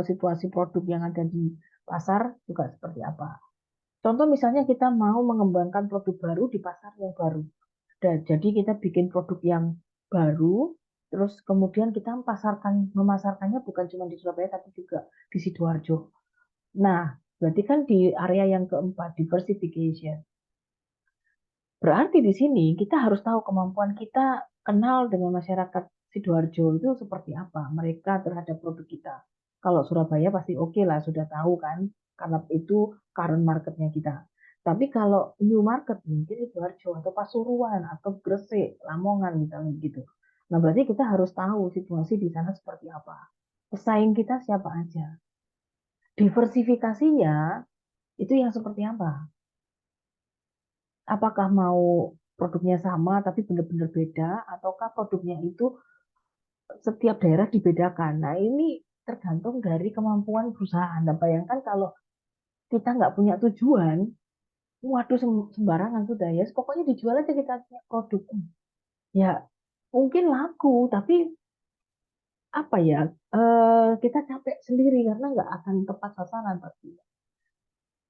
Speaker 1: situasi produk yang ada di pasar juga seperti apa. Contoh misalnya kita mau mengembangkan produk baru di pasar yang baru. Dan jadi kita bikin produk yang baru, terus kemudian kita memasarkannya bukan cuma di Surabaya tapi juga di Sidoarjo. Nah, berarti kan di area yang keempat, diversification. Berarti di sini kita harus tahu kemampuan kita kenal dengan masyarakat Sidoarjo itu seperti apa mereka terhadap produk kita. Kalau Surabaya pasti oke lah, sudah tahu kan, karena itu current marketnya kita. Tapi kalau new market mungkin Sidoarjo atau Pasuruan atau Gresik, Lamongan misalnya gitu. Nah berarti kita harus tahu situasi di sana seperti apa. Pesaing kita siapa aja. Diversifikasinya itu yang seperti apa? Apakah mau produknya sama tapi benar-benar beda, ataukah produknya itu setiap daerah dibedakan. Nah, ini tergantung dari kemampuan perusahaan. Nah, bayangkan kalau kita nggak punya tujuan, waduh sembarangan sudah ya. Pokoknya dijual aja kita punya produk. Ya, mungkin laku, tapi apa ya, kita capek sendiri karena nggak akan tepat sasaran pasti.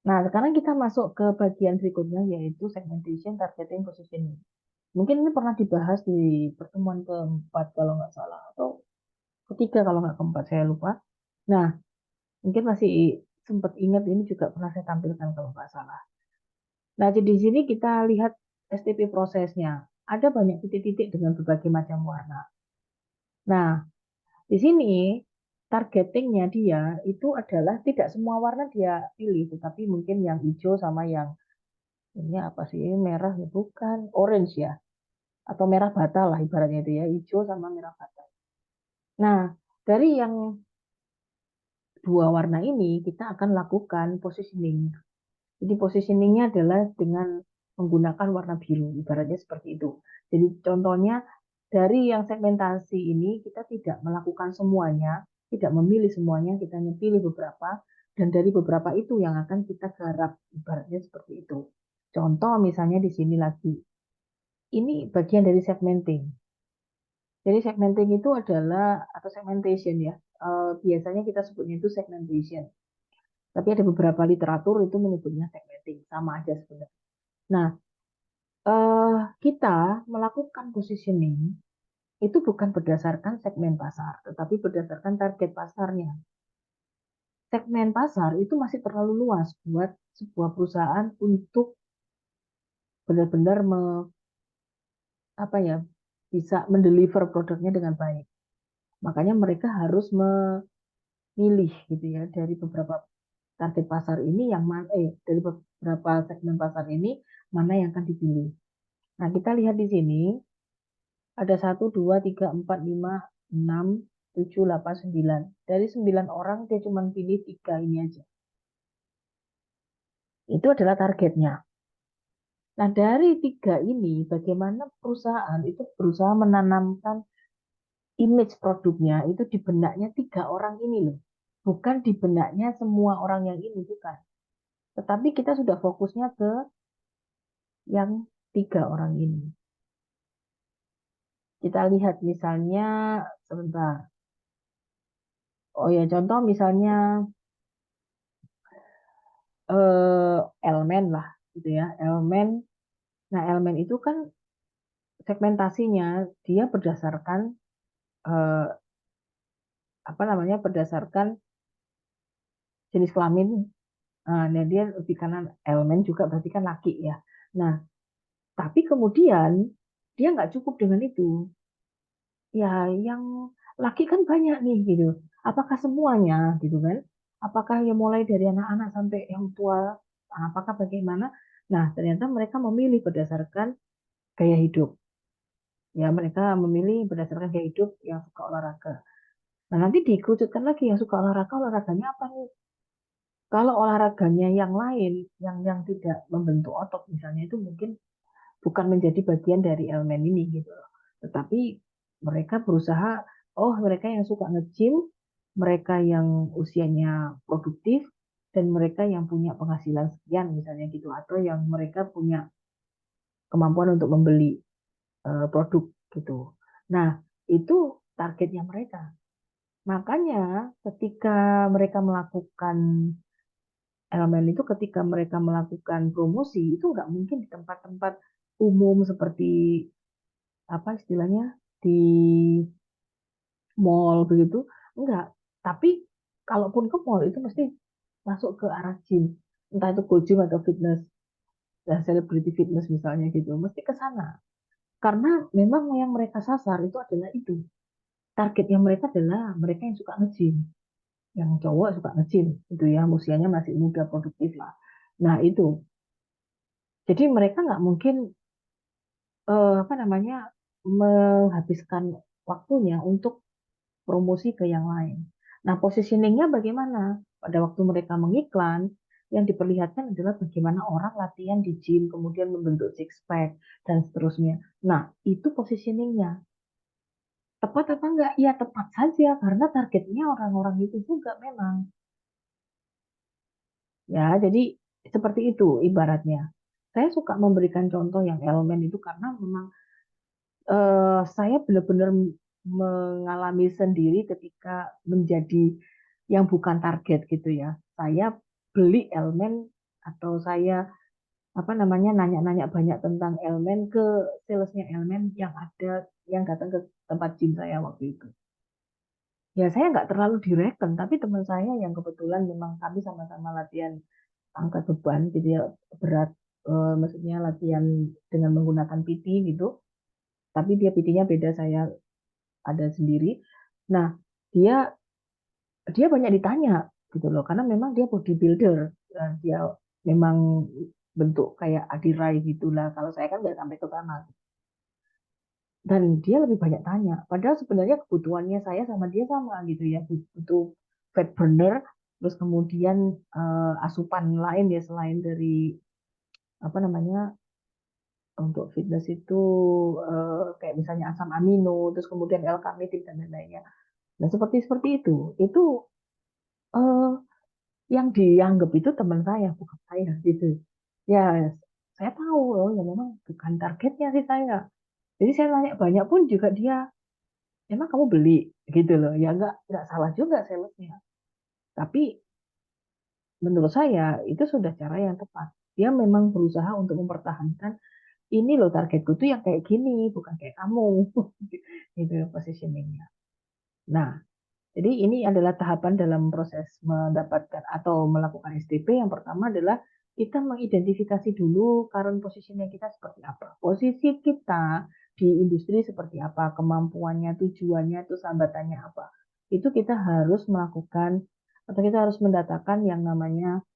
Speaker 1: Nah, sekarang kita masuk ke bagian berikutnya, yaitu segmentation, targeting, positioning. Mungkin ini pernah dibahas di pertemuan keempat kalau nggak salah, atau ketiga kalau nggak keempat, saya lupa. Nah, mungkin masih sempat ingat ini juga pernah saya tampilkan kalau nggak salah. Nah, jadi di sini kita lihat STP prosesnya. Ada banyak titik-titik dengan berbagai macam warna. Nah, di sini targetingnya dia itu adalah tidak semua warna dia pilih, tetapi mungkin yang hijau sama yang ini apa sih? Ini merah ya bukan, orange ya, atau merah bata lah ibaratnya itu ya, hijau sama merah bata. Nah, dari yang dua warna ini kita akan lakukan positioning. Jadi positioningnya adalah dengan menggunakan warna biru, ibaratnya seperti itu. Jadi contohnya dari yang segmentasi ini kita tidak melakukan semuanya, tidak memilih semuanya, kita pilih beberapa, dan dari beberapa itu yang akan kita garap, ibaratnya seperti itu. Contoh misalnya di sini lagi, ini bagian dari segmenting. Jadi segmenting itu adalah, atau segmentation ya, biasanya kita sebutnya itu segmentation. Tapi ada beberapa literatur itu menyebutnya segmenting, sama aja sebenarnya. Nah, kita melakukan positioning itu bukan berdasarkan segmen pasar, tetapi berdasarkan target pasarnya. Segmen pasar itu masih terlalu luas buat sebuah perusahaan untuk benar-benar apa ya, bisa mendeliver produknya dengan baik. Makanya mereka harus memilih gitu ya dari beberapa target pasar ini yang mana dari beberapa segmen pasar ini mana yang akan dipilih. Nah, kita lihat di sini ada 1, 2, 3, 4, 5, 6, 7, 8, 9. Dari 9 orang dia cuma pilih 3 ini aja. Itu adalah targetnya. Nah, dari 3 ini bagaimana perusahaan itu berusaha menanamkan image produknya itu di benaknya 3 orang ini loh. Bukan di benaknya semua orang yang ini, bukan. Tetapi kita sudah fokusnya ke yang 3 orang ini. Kita lihat misalnya sebentar. Oh ya, contoh misalnya elemen lah gitu ya, elemen. Nah, elemen itu kan segmentasinya dia berdasarkan eh, apa namanya, berdasarkan jenis kelamin. Nah, dia lebih kanan elemen juga berarti kan laki ya. Nah, tapi kemudian dia nggak cukup dengan itu. Ya, yang laki kan banyak nih gitu. Apakah semuanya gitu kan? Apakah ya mulai dari anak-anak sampai yang tua? Apakah bagaimana? Nah, ternyata mereka memilih berdasarkan gaya hidup. Ya, mereka memilih berdasarkan gaya hidup yang suka olahraga. Nah, nanti dikerucutkan lagi yang suka olahraga, olahraganya apa nih? Kalau olahraganya yang lain, yang tidak membentuk otot misalnya itu mungkin bukan menjadi bagian dari elemen ini gitu loh. Tetapi mereka berusaha, oh mereka yang suka nge-gym, mereka yang usianya produktif, dan mereka yang punya penghasilan sekian misalnya gitu, atau yang mereka punya kemampuan untuk membeli produk gitu. Nah, itu targetnya mereka. Makanya ketika mereka melakukan elemen itu, ketika mereka melakukan promosi, itu nggak mungkin di tempat-tempat umum seperti apa istilahnya di mall begitu, enggak. Tapi kalaupun ke mall itu mesti masuk ke arah gym, entah itu go gym atau fitness, dan celebrity fitness misalnya gitu, mesti ke sana. Karena memang yang mereka sasar itu adalah itu. Targetnya mereka adalah mereka yang suka nge-gym, yang cowok suka nge-gym, itu ya, usianya masih muda produktif lah. Nah itu, jadi mereka nggak mungkin apa namanya menghabiskan waktunya untuk promosi ke yang lain. Nah, positioningnya bagaimana? Pada waktu mereka mengiklan, yang diperlihatkan adalah bagaimana orang latihan di gym, kemudian membentuk six pack, dan seterusnya. Nah, itu positioningnya. Tepat apa enggak? Ya, tepat saja, karena targetnya orang-orang itu juga memang. Ya, jadi seperti itu ibaratnya. Saya suka memberikan contoh yang elemen itu karena memang saya benar-benar mengalami sendiri ketika menjadi yang bukan target gitu ya. Saya beli elemen atau saya apa namanya nanya-nanya banyak tentang elemen ke salesnya elemen yang ada yang datang ke tempat gym saya waktu itu. Ya saya nggak terlalu direken, tapi teman saya yang kebetulan memang kami sama-sama latihan angkat beban gitu ya berat, maksudnya latihan dengan menggunakan PT gitu. Tapi dia PT-nya beda, saya ada sendiri. Nah, dia dia banyak ditanya gitu loh, karena memang dia bodybuilder, dia memang bentuk kayak Adirai gitulah. Kalau saya kan nggak sampai ke sana. Dan dia lebih banyak tanya. Padahal sebenarnya kebutuhannya saya sama dia sama gitu ya, butuh fat burner, terus kemudian asupan lain ya selain dari apa namanya untuk fitness itu kayak misalnya asam amino, terus kemudian L-karnitin dan lain-lainnya. Nah, seperti seperti itu eh, yang dianggap itu teman saya, bukan saya gitu. Ya, saya tahu loh, ya memang bukan targetnya sih saya. Jadi saya tanya banyak pun juga dia, emang kamu beli gitu loh. Ya nggak salah juga salesnya. Tapi menurut saya itu sudah cara yang tepat. Dia memang berusaha untuk mempertahankan ini loh targetku tuh yang kayak gini, bukan kayak kamu. Gitu positioningnya. Nah, jadi ini adalah tahapan dalam proses mendapatkan atau melakukan SDP. Yang pertama adalah kita mengidentifikasi dulu current positionnya kita seperti apa. Posisi kita di industri seperti apa, kemampuannya, tujuannya, terus hambatannya apa. Itu kita harus melakukan atau kita harus mendatakan yang namanya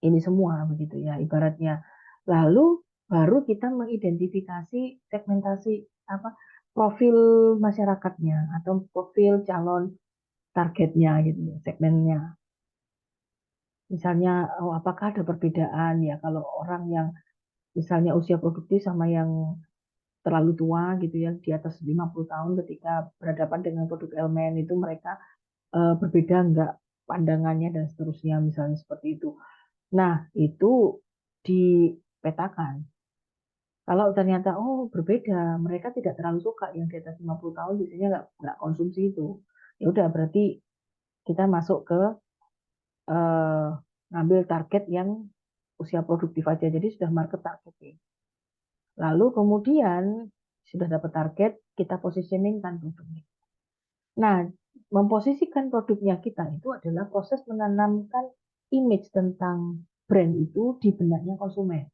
Speaker 1: ini semua begitu ya ibaratnya. Lalu baru kita mengidentifikasi segmentasi apa profil masyarakatnya atau profil calon targetnya gitu, segmennya. Misalnya, oh, apakah ada perbedaan ya kalau orang yang misalnya usia produktif sama yang terlalu tua gitu ya, di atas 50 tahun ketika berhadapan dengan produk elemen itu mereka berbeda enggak pandangannya dan seterusnya misalnya seperti itu. Nah, itu dipetakan. Kalau ternyata oh berbeda, mereka tidak terlalu suka yang di atas 50 tahun biasanya nggak konsumsi itu. Ya udah berarti kita masuk ke eh, ngambil target yang usia produktif aja. Jadi sudah market targeting. Lalu kemudian sudah dapat target, kita positioning kan produknya. Nah, memposisikan produknya kita itu adalah proses menanamkan image tentang brand itu di benaknya konsumen.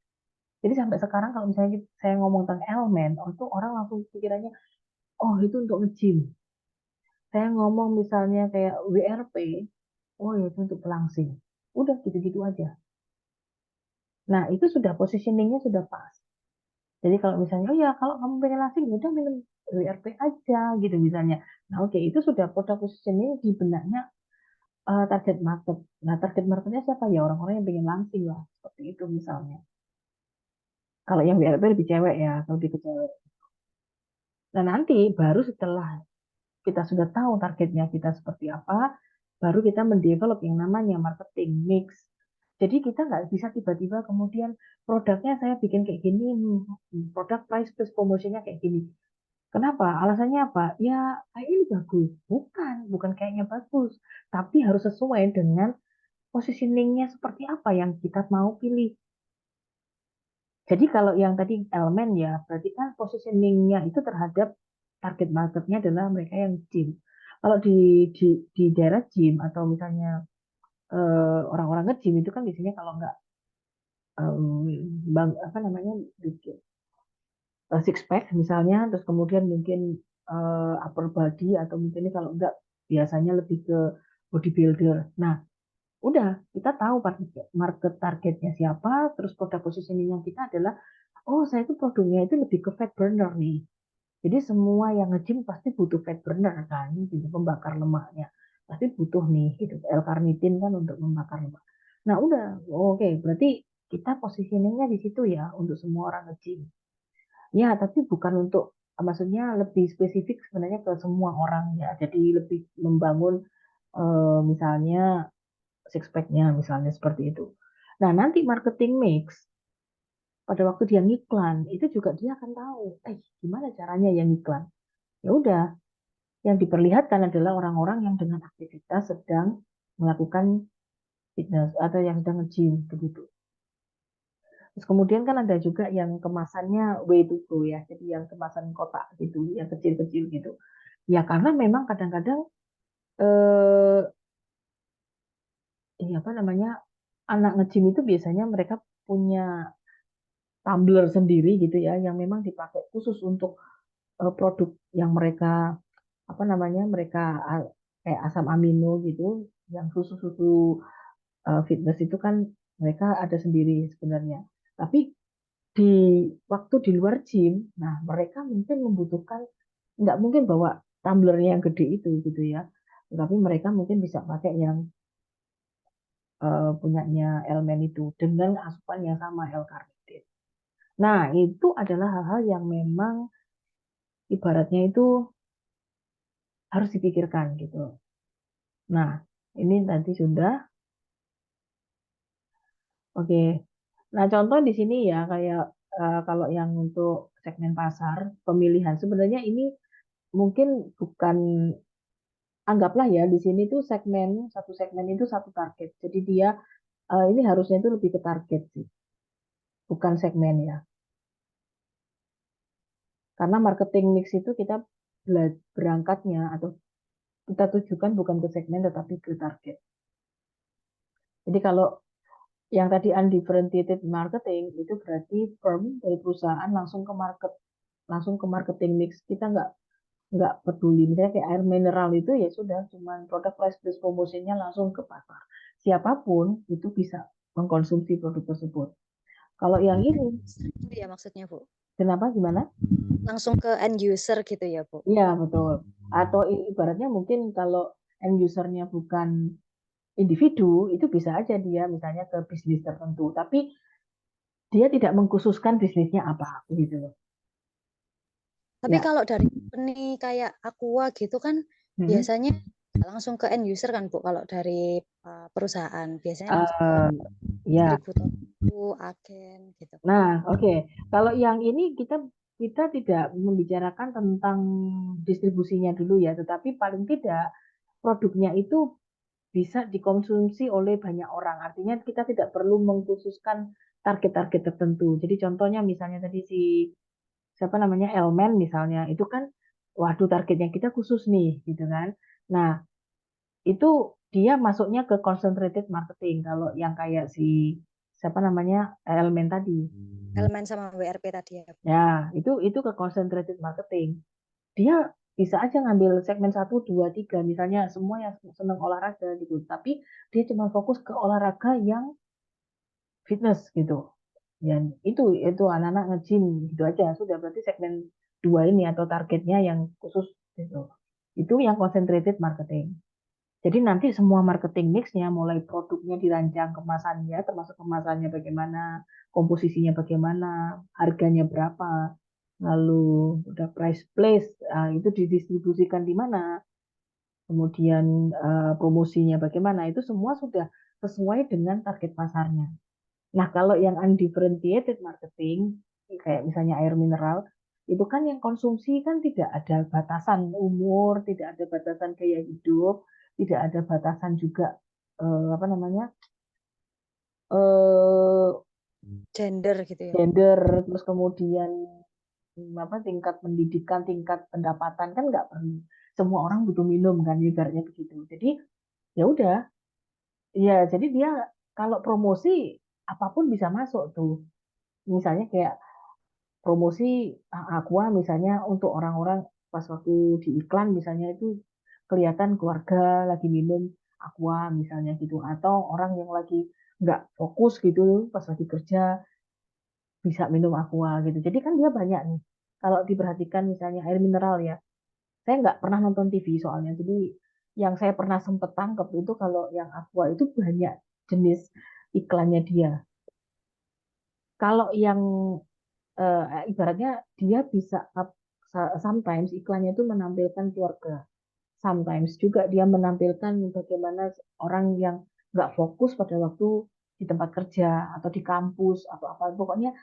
Speaker 1: Jadi sampai sekarang kalau misalnya saya ngomong tentang elemen, oh itu orang langsung pikirannya, oh itu untuk nge-gym. Saya ngomong misalnya kayak WRP, oh ya itu untuk pelangsing. Udah gitu-gitu aja. Nah, itu sudah positioningnya sudah pas. Jadi kalau misalnya, oh ya kalau kamu pengen langsing, ya udah minum WRP aja gitu misalnya. Nah, oke, itu sudah produk positioning di benaknya target market. Nah, target marketnya siapa ya? Orang-orang yang pengen langsing lah. Seperti itu misalnya. Kalau yang WRP lebih cewek ya, lebih ke cewek. Nah, nanti baru setelah kita sudah tahu targetnya kita seperti apa, baru kita mendevelop yang namanya marketing mix. Jadi kita nggak bisa tiba-tiba kemudian produknya saya bikin kayak gini, produk price plus promotionnya kayak gini. Kenapa? Alasannya apa? Ya kayak ini bagus. Bukan kayaknya bagus. Tapi harus sesuai dengan positioningnya seperti apa yang kita mau pilih. Jadi kalau yang tadi elemen ya, berarti kan positioningnya itu terhadap target marketnya adalah mereka yang gym. Kalau di, di daerah gym atau misalnya orang-orang nge-gym itu kan biasanya kalau nggak apa namanya bikin six pack misalnya, terus kemudian mungkin upper body atau mungkin ini kalau nggak biasanya lebih ke bodybuilder. Nah, udah kita tahu market targetnya siapa, terus produk positioning kita adalah, oh saya itu produknya itu lebih ke fat burner nih. Jadi semua yang nge-gym pasti butuh fat burner kan, gitu, pembakar lemaknya. Pasti butuh nih, gitu, L-carnitin kan untuk membakar lemak. Nah udah, oke, berarti kita positioningnya di situ ya untuk semua orang nge-gym. Ya, tapi bukan untuk, maksudnya lebih spesifik sebenarnya ke semua orang ya. Jadi lebih membangun misalnya six pack-nya misalnya seperti itu. Nah, nanti marketing mix pada waktu dia ngiklan itu juga dia akan tahu, gimana caranya yang iklan. Ya udah, yang diperlihatkan adalah orang-orang yang dengan aktivitas sedang melakukan fitness atau yang sedang nge-gym begitu. Terus kemudian kan ada juga yang kemasannya way to go ya, jadi yang kemasan kotak gitu, yang kecil-kecil gitu. Ya karena memang kadang-kadang eh apa namanya anak nge-gym itu biasanya mereka punya tumbler sendiri gitu ya, yang memang dipakai khusus untuk produk yang mereka apa namanya mereka kayak asam amino gitu, yang susu-susu fitness itu kan mereka ada sendiri sebenarnya. Tapi di waktu di luar gym, nah mereka mungkin membutuhkan nggak mungkin bawa tumblernya yang gede itu gitu ya. Tapi mereka mungkin bisa pakai yang punyanya elemen itu dengan asupan yang sama L-carnitin. Nah, itu adalah hal-hal yang memang ibaratnya itu harus dipikirkan gitu. Nah, ini tadi sudah. Oke. Nah, contoh di sini ya kayak kalau yang untuk segmen pasar pemilihan sebenarnya ini mungkin bukan anggaplah ya di sini tuh satu segmen itu satu target. Jadi dia ini harusnya itu lebih ke target sih, bukan segmen ya. Karena marketing mix itu kita berangkatnya atau kita tujukan bukan ke segmen tetapi ke target. Jadi kalau yang tadi undifferentiated marketing itu berarti firm dari perusahaan langsung ke marketing mix. Kita nggak peduli misalnya kayak air mineral itu ya sudah cuman produk price plus promosinya langsung ke pasar. Siapapun itu bisa mengkonsumsi produk tersebut. Kalau yang ini
Speaker 3: Itu ya maksudnya, Bu.
Speaker 1: kenapa gimana?
Speaker 3: Langsung ke end user gitu ya, Bu.
Speaker 1: Iya betul. Atau ibaratnya mungkin kalau end usernya bukan individu itu bisa aja dia misalnya ke bisnis tertentu, tapi dia tidak mengkhususkan bisnisnya apa gitu loh.
Speaker 3: Tapi
Speaker 1: Ya.
Speaker 3: kalau dari company kayak Aqua gitu kan
Speaker 1: Hmm.
Speaker 3: biasanya langsung ke end user kan, Bu. Kalau dari perusahaan biasanya langsung ke
Speaker 1: Ya.
Speaker 3: distributor, agen gitu.
Speaker 1: Nah, oke. Kalau yang ini kita kita tidak membicarakan tentang distribusinya dulu ya, tetapi paling tidak produknya itu bisa dikonsumsi oleh banyak orang. Artinya kita tidak perlu mengkhususkan target-target tertentu. Jadi contohnya misalnya tadi si siapa namanya Elmen misalnya, itu kan waduh targetnya kita khusus nih gitu kan. Nah, itu dia masuknya ke concentrated marketing kalau yang kayak si siapa namanya Elmen tadi.
Speaker 3: Elemen sama WRP tadi ya.
Speaker 1: Ya, itu ke concentrated marketing. Dia bisa aja ngambil segmen 1, 2, 3, misalnya semua yang senang olahraga gitu. Tapi dia cuma fokus ke olahraga yang fitness gitu. Dan itu anak-anak nge-gym gitu aja. Sudah berarti segmen 2 ini atau targetnya yang khusus gitu. Itu yang concentrated marketing. Jadi nanti semua marketing mix-nya, mulai produknya dirancang, kemasannya, termasuk kemasannya bagaimana, komposisinya bagaimana, harganya berapa, lalu udah price place, itu didistribusikan di mana, kemudian promosinya bagaimana, itu semua sudah sesuai dengan target pasarnya. Nah, kalau yang undifferentiated marketing, kayak misalnya air mineral, itu kan yang konsumsi kan tidak ada batasan umur, tidak ada batasan gaya hidup, tidak ada batasan juga apa namanya eh,
Speaker 3: Gender gitu ya.
Speaker 1: gender, terus kemudian apa tingkat pendidikan, tingkat pendapatan kan nggak perlu. Semua orang butuh minum kan, ibaratnya begitu. Jadi ya udah, ya jadi dia kalau promosi apapun bisa masuk tuh. Misalnya kayak promosi Aqua misalnya untuk orang-orang pas waktu di iklan misalnya itu kelihatan keluarga lagi minum Aqua misalnya gitu, atau orang yang lagi nggak fokus gitu pas lagi kerja bisa minum Aqua gitu. Jadi kan dia banyak nih. Kalau diperhatikan misalnya air mineral ya, saya nggak pernah nonton TV soalnya. Jadi yang saya pernah sempet tangkep itu kalau yang Aqua itu banyak jenis iklannya dia. Kalau yang ibaratnya dia bisa sometimes iklannya itu menampilkan keluarga, sometimes juga dia menampilkan bagaimana orang yang nggak fokus pada waktu di tempat kerja atau di kampus atau apa, pokoknya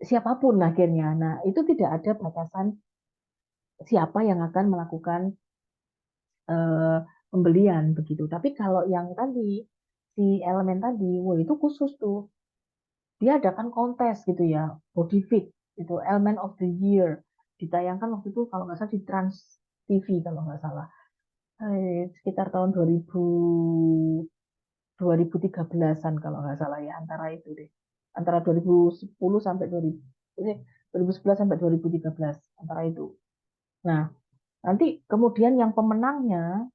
Speaker 1: siapapun akhirnya. Nah, itu tidak ada batasan siapa yang akan melakukan eh, pembelian begitu. Tapi kalau yang tadi si elemen tadi, wah itu khusus tuh. Dia adakan kontes gitu ya, body fit itu Element of the Year ditayangkan waktu itu kalau nggak salah di Trans TV kalau nggak salah. Sekitar tahun 2013-an kalau nggak salah ya, antara itu deh, antara 2010 sampai 2000, 2011 sampai 2013 antara itu. Nah, nanti kemudian yang pemenangnya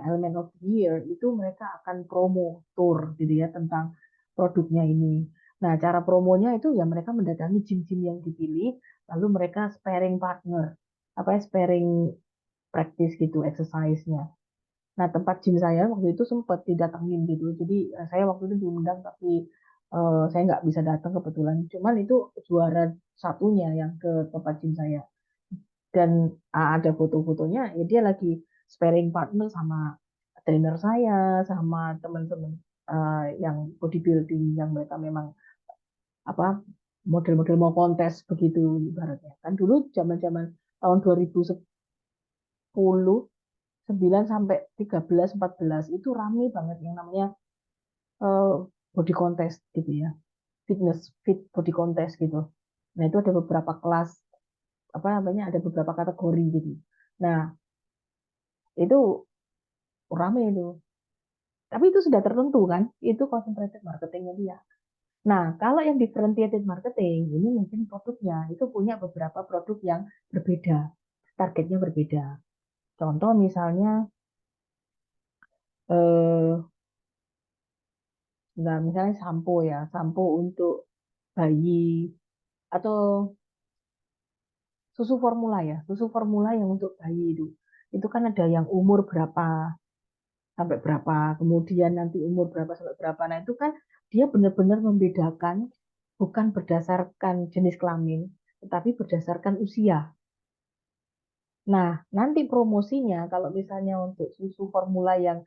Speaker 1: Element of the Year itu mereka akan promo tour gitu ya tentang produknya ini. Nah, cara promonya itu ya mereka mendatangi gym-gym yang dipilih, lalu mereka sparing partner, apa ya, sparing practice gitu, exercise-nya. Nah, tempat gym saya waktu itu sempat didatengin gitu. Jadi saya waktu itu diundang tapi saya nggak bisa datang kebetulan. Cuman itu juara satunya yang ke tempat gym saya. Dan ada foto-fotonya, ya dia lagi sparing partner sama trainer saya, sama teman-teman yang bodybuilding yang mereka memang apa model-model mau kontes begitu ibaratnya. Kan dulu zaman-zaman tahun 2010 9 sampai 13 14 itu rame banget yang namanya eh, body contest gitu ya. Fitness fit body contest gitu. Nah, itu ada beberapa kelas apa namanya ada beberapa kategori gitu. Nah, itu rame itu. Tapi itu sudah tertentu kan, itu concentrated marketingnya dia. Nah, kalau yang differentiated marketing, ini mungkin produknya, itu punya beberapa produk yang berbeda, targetnya berbeda. Contoh misalnya, eh, nah, misalnya sampo ya, sampo untuk bayi, atau susu formula ya, susu formula yang untuk bayi itu kan ada yang umur berapa sampai berapa, kemudian nanti umur berapa sampai berapa. Nah, itu kan dia benar-benar membedakan bukan berdasarkan jenis kelamin, tetapi berdasarkan usia. Nah, nanti promosinya kalau misalnya untuk susu formula yang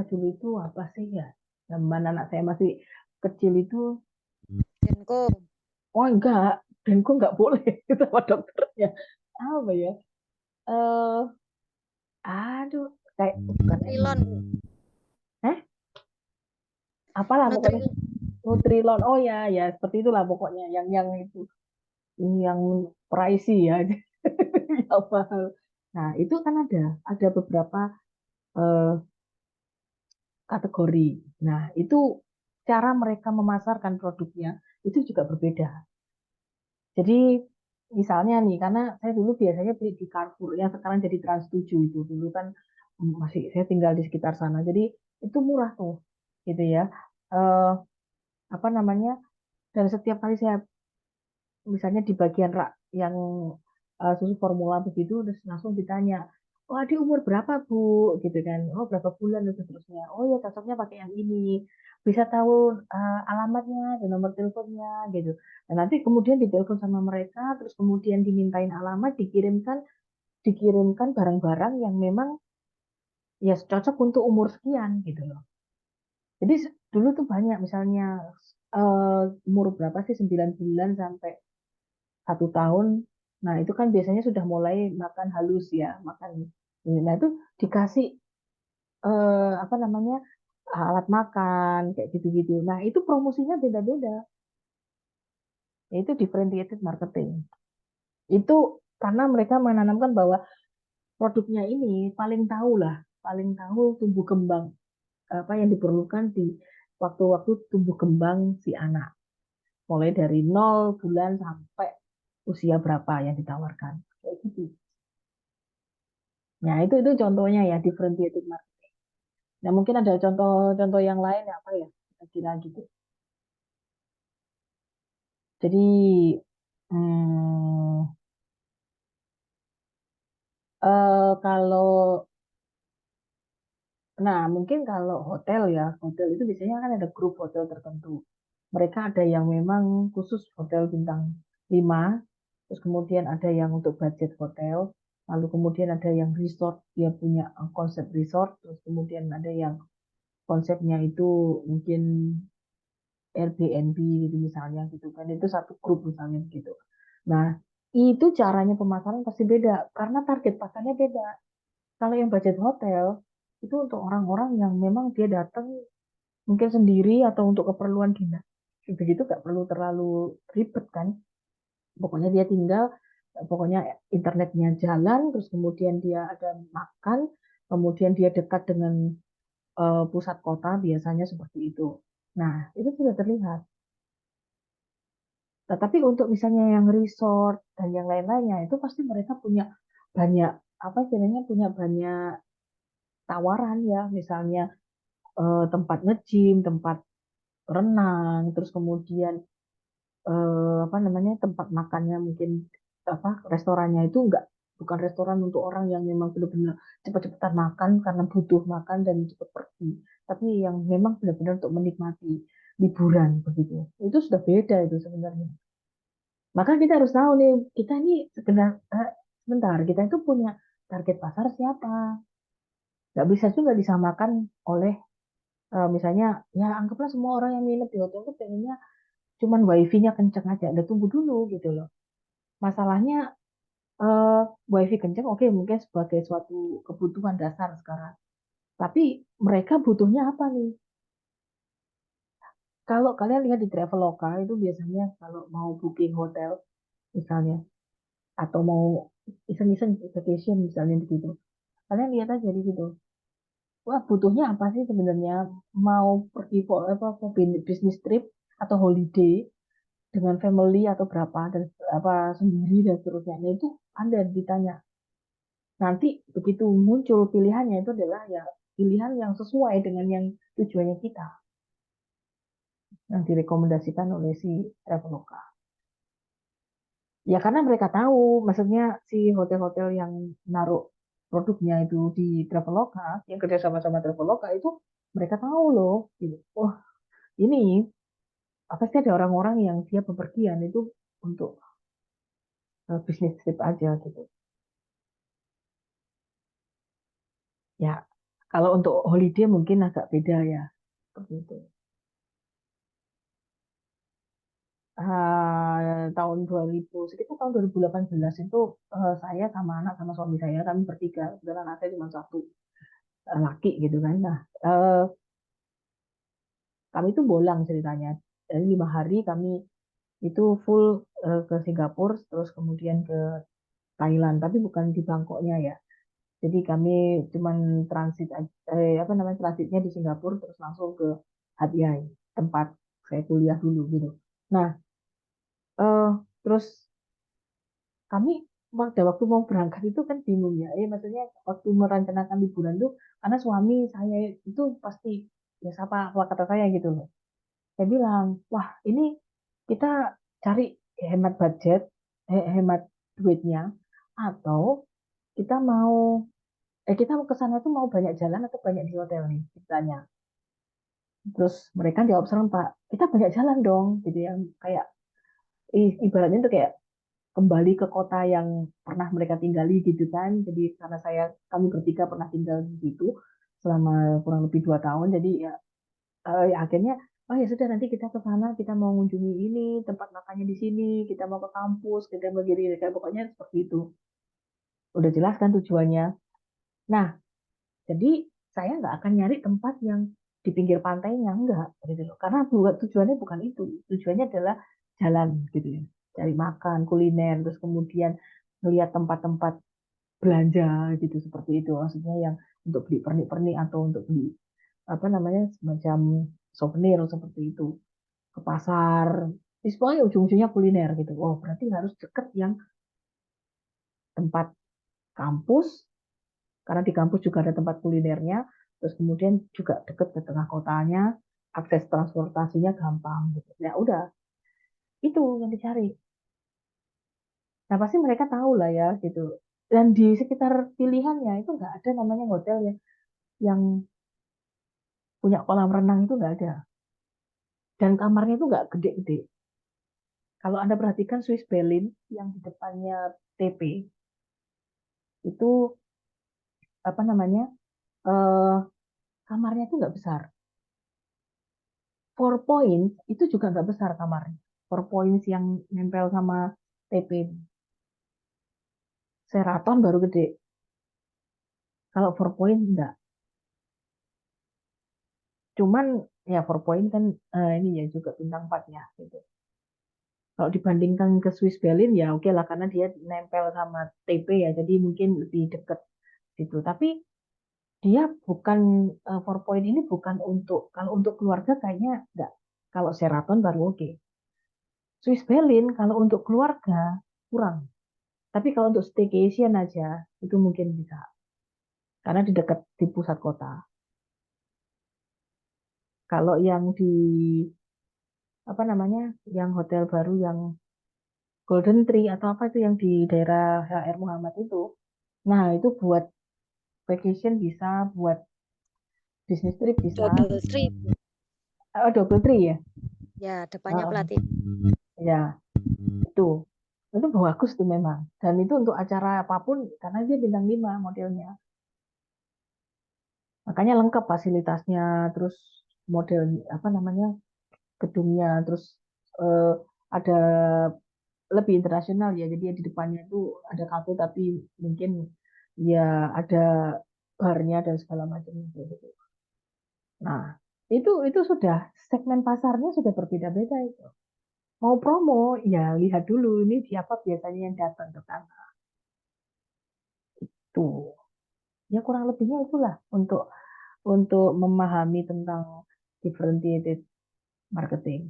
Speaker 1: dulu itu apa sih ya? Zaman anak saya masih kecil itu,
Speaker 3: Denko.
Speaker 1: oh enggak, dan kok enggak boleh sama dokternya. Apa ya? Eh, aduh, kayak bukan
Speaker 3: Trilon.
Speaker 1: eh apalah pokoknya
Speaker 3: Nutrilon.
Speaker 1: Nutrilon. Oh ya, ya seperti itulah pokoknya yang itu yang pricey ya, yang mahal. Nah, itu kan ada beberapa eh, kategori. Nah, itu cara mereka memasarkan produknya itu juga berbeda. Jadi misalnya nih, karena saya dulu biasanya beli di Carrefour, yang sekarang jadi Trans 7 itu. Dulu kan masih saya tinggal di sekitar sana. Jadi itu murah tuh, gitu ya. Eh, apa namanya? Dan setiap kali saya misalnya di bagian rak yang susu formula begitu, terus langsung ditanya, oh adik umur berapa Bu? Gitu kan, oh berapa bulan dan seterusnya. Oh ya cocoknya pakai yang ini. Bisa tahu alamatnya dan nomor teleponnya gitu. Dan nanti kemudian ditelepon sama mereka, terus kemudian dimintain alamat, dikirimkan barang-barang yang memang ya cocok untuk umur sekian gitu loh. Jadi dulu tuh banyak misalnya umur berapa sih 9 bulan sampai 1 tahun. Nah, itu kan biasanya sudah mulai makan halus ya, makan. Nah, itu dikasih apa namanya alat makan kayak gitu-gitu. Nah, itu promosinya beda-beda. Yaitu differentiated marketing. Itu karena mereka menanamkan bahwa produknya ini paling tahu tumbuh kembang apa yang diperlukan di waktu-waktu tumbuh kembang si anak. Mulai dari 0 bulan sampai usia berapa yang ditawarkan. Kayak gitu. Nah, itu contohnya ya differentiated marketing. Nah, mungkin ada contoh-contoh yang lain ya, apa ya? Kira-kira gitu. Jadi hmm, kalau nah mungkin kalau hotel ya, hotel itu biasanya kan ada grup hotel tertentu. Mereka ada yang memang khusus hotel bintang 5, terus kemudian ada yang untuk budget hotel, lalu kemudian ada yang resort, dia punya konsep resort, terus kemudian ada yang konsepnya itu mungkin Airbnb gitu misalnya gitu kan itu satu grup misalnya gitu. Nah itu caranya pemasaran pasti beda karena target pasarnya beda. Kalau yang budget hotel itu untuk orang-orang yang memang dia datang mungkin sendiri atau untuk keperluan dinas. Begitu gak perlu terlalu ribet kan. Pokoknya dia tinggal, pokoknya internetnya jalan, terus kemudian dia ada makan, kemudian dia dekat dengan pusat kota biasanya seperti itu. Nah, itu sudah terlihat. Nah, tapi untuk misalnya yang resort dan yang lain-lainnya itu pasti mereka punya banyak apa istilahnya punya banyak tawaran ya, misalnya tempat nge-gym, tempat renang, terus kemudian apa namanya tempat makannya mungkin apa restorannya itu enggak bukan restoran untuk orang yang memang benar-benar cepat-cepatan makan karena butuh makan dan cepat pergi, tapi yang memang benar-benar untuk menikmati liburan begitu. Itu sudah beda itu sebenarnya. Maka kita harus tahu nih, kita ini sebentar, kita itu punya target pasar siapa. Nggak bisa juga disamakan oleh misalnya, ya anggaplah semua orang yang nginep di hotel itu pengennya cuman wifi-nya kenceng aja. Udah tunggu dulu gitu loh. Masalahnya eh, wifi kenceng, oke mungkin sebagai suatu kebutuhan dasar sekarang. Tapi mereka butuhnya apa nih? Kalau kalian lihat di Traveloka itu biasanya kalau mau booking hotel misalnya, atau mau iseng-iseng vacation misalnya begitu. Kalian lihat aja di situ. Wah, butuhnya apa sih sebenarnya? Mau pergi for business trip atau holiday dengan family atau berapa dan apa sendiri dan seterusnya. Nah, itu Anda ditanya. Nanti begitu muncul pilihannya itu adalah ya pilihan yang sesuai dengan yang tujuannya kita yang direkomendasikan oleh si Traveloka. Ya karena mereka tahu, maksudnya si hotel-hotel yang naruh produknya itu di Traveloka, yang kerja sama-sama Traveloka itu mereka tahu loh, gitu. Oh ini pasti ada orang-orang yang dia bepergian itu untuk bisnis trip aja gitu. Ya kalau untuk holiday mungkin agak beda ya, seperti itu. Tahun 2000 sekitar tahun 2018 itu saya sama anak sama suami saya kami bertiga, kebetulan anak saya cuma satu laki gitu kan. Nah kami itu bolang ceritanya. Dari 5 hari kami itu full ke Singapura, terus kemudian ke Thailand, tapi bukan di Bangkoknya ya. Jadi kami cuman apa namanya transitnya di Singapura, terus langsung ke Hat Yai, tempat saya kuliah dulu gitu. Nah, terus kami pada waktu mau berangkat itu kan bingung ya. Maksudnya waktu merencanakan liburan tuh karena suami saya itu pasti ya apa kata saya gitu loh. Saya bilang, wah ini kita cari hemat budget, hemat duitnya, atau kita mau kita mau ke sana tuh mau banyak jalan atau banyak di hotel nih ceritanya. Terus mereka jawab serem Pak, kita banyak jalan dong, gitu yang kayak ibaratnya tuh kayak kembali ke kota yang pernah mereka tinggali gitu kan. Jadi karena kami bertiga pernah tinggal di situ selama kurang lebih 2 tahun. Jadi ya, ya akhirnya oh ya sudah nanti kita ke sana, kita mau mengunjungi ini tempat makannya di sini, kita mau ke kampus, kita mau gini, kayak pokoknya seperti itu. Udah jelas kan tujuannya. Nah, jadi saya nggak akan nyari tempat yang di pinggir pantainya enggak gitu loh. Karena buat tujuannya bukan itu. Tujuannya adalah jalan gitu ya. Cari makan, kuliner, terus kemudian melihat tempat-tempat belanja gitu seperti itu. Maksudnya yang untuk beli pernik-pernik atau untuk beli apa namanya semacam souvenir seperti itu ke pasar. Pokoknya ujung-ujungnya kuliner gitu. Oh, berarti harus deket yang tempat kampus karena di kampus juga ada tempat kulinernya, terus kemudian juga deket ke tengah kotanya, akses transportasinya gampang gitu. Ya udah, itu yang dicari. Nah pasti mereka tahu lah ya gitu. Dan di sekitar pilihannya itu nggak ada namanya hotel yang punya kolam renang itu nggak ada. Dan kamarnya itu nggak gede-gede. Kalau Anda perhatikan Swiss Berlin yang di depannya TP itu apa namanya eh, kamarnya itu nggak besar. Four Points itu juga nggak besar kamarnya. Four Points yang nempel sama TP. Sheraton baru gede. Kalau Four Point enggak. Cuman ya Four Point kan ini ya juga bintang 4 ya gitu. Kalau dibandingkan ke Swiss Berlin ya oke lah karena dia nempel sama TP ya jadi mungkin lebih deket gitu. Tapi dia bukan Four Point ini bukan untuk kalau untuk keluarga kayaknya enggak. Kalau Sheraton baru oke. Swiss Berlin kalau untuk keluarga kurang. Tapi kalau untuk staycation aja itu mungkin bisa. Karena di dekat di pusat kota. Kalau yang di apa namanya, yang hotel baru yang Golden Tree atau apa itu yang di daerah HR Muhammad itu, nah itu buat vacation bisa, buat business trip bisa.
Speaker 3: Double trip.
Speaker 1: Oh, Double Tree ya,
Speaker 3: Ya, depannya
Speaker 1: ah,
Speaker 3: pelatih.
Speaker 1: ya itu bagus tuh memang. Dan itu untuk acara apapun karena dia bintang 5 modelnya. Makanya lengkap fasilitasnya, terus model apa namanya gedungnya, terus eh, ada lebih internasional ya. Jadi di depannya itu ada kafe tapi mungkin ya ada barnya dan segala macamnya kayak gitu. Nah, itu sudah segmen pasarnya sudah berbeda-beda itu. Mau promo, ya lihat dulu ini siapa biasanya yang datang ke sana. Tuh, ya kurang lebihnya itulah untuk memahami tentang differentiated marketing.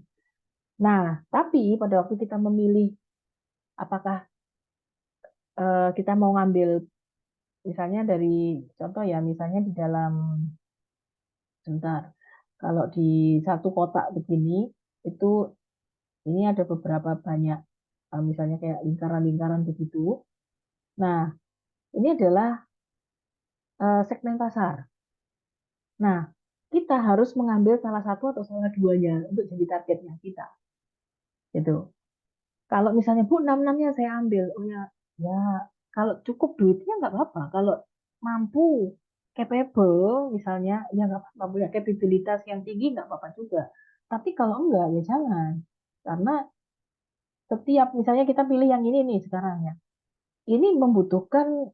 Speaker 1: Nah, tapi pada waktu kita memilih apakah kita mau ngambil misalnya dari contoh ya, misalnya di dalam sebentar, kalau di satu kotak begini itu ini ada beberapa banyak misalnya kayak lingkaran-lingkaran begitu. Nah, ini adalah segmen pasar. Nah, kita harus mengambil salah satu atau salah duanya untuk jadi targetnya kita. Gitu. Kalau misalnya Bu, enam-enamnya saya ambil, oh ya, ya kalau cukup duitnya nggak apa-apa. Kalau mampu, capable misalnya, ya nggak apa-apa. Punya kapabilitas yang tinggi nggak apa-apa juga. Tapi kalau enggak, ya jangan. Karena setiap misalnya kita pilih yang ini nih sekarang ya, ini membutuhkan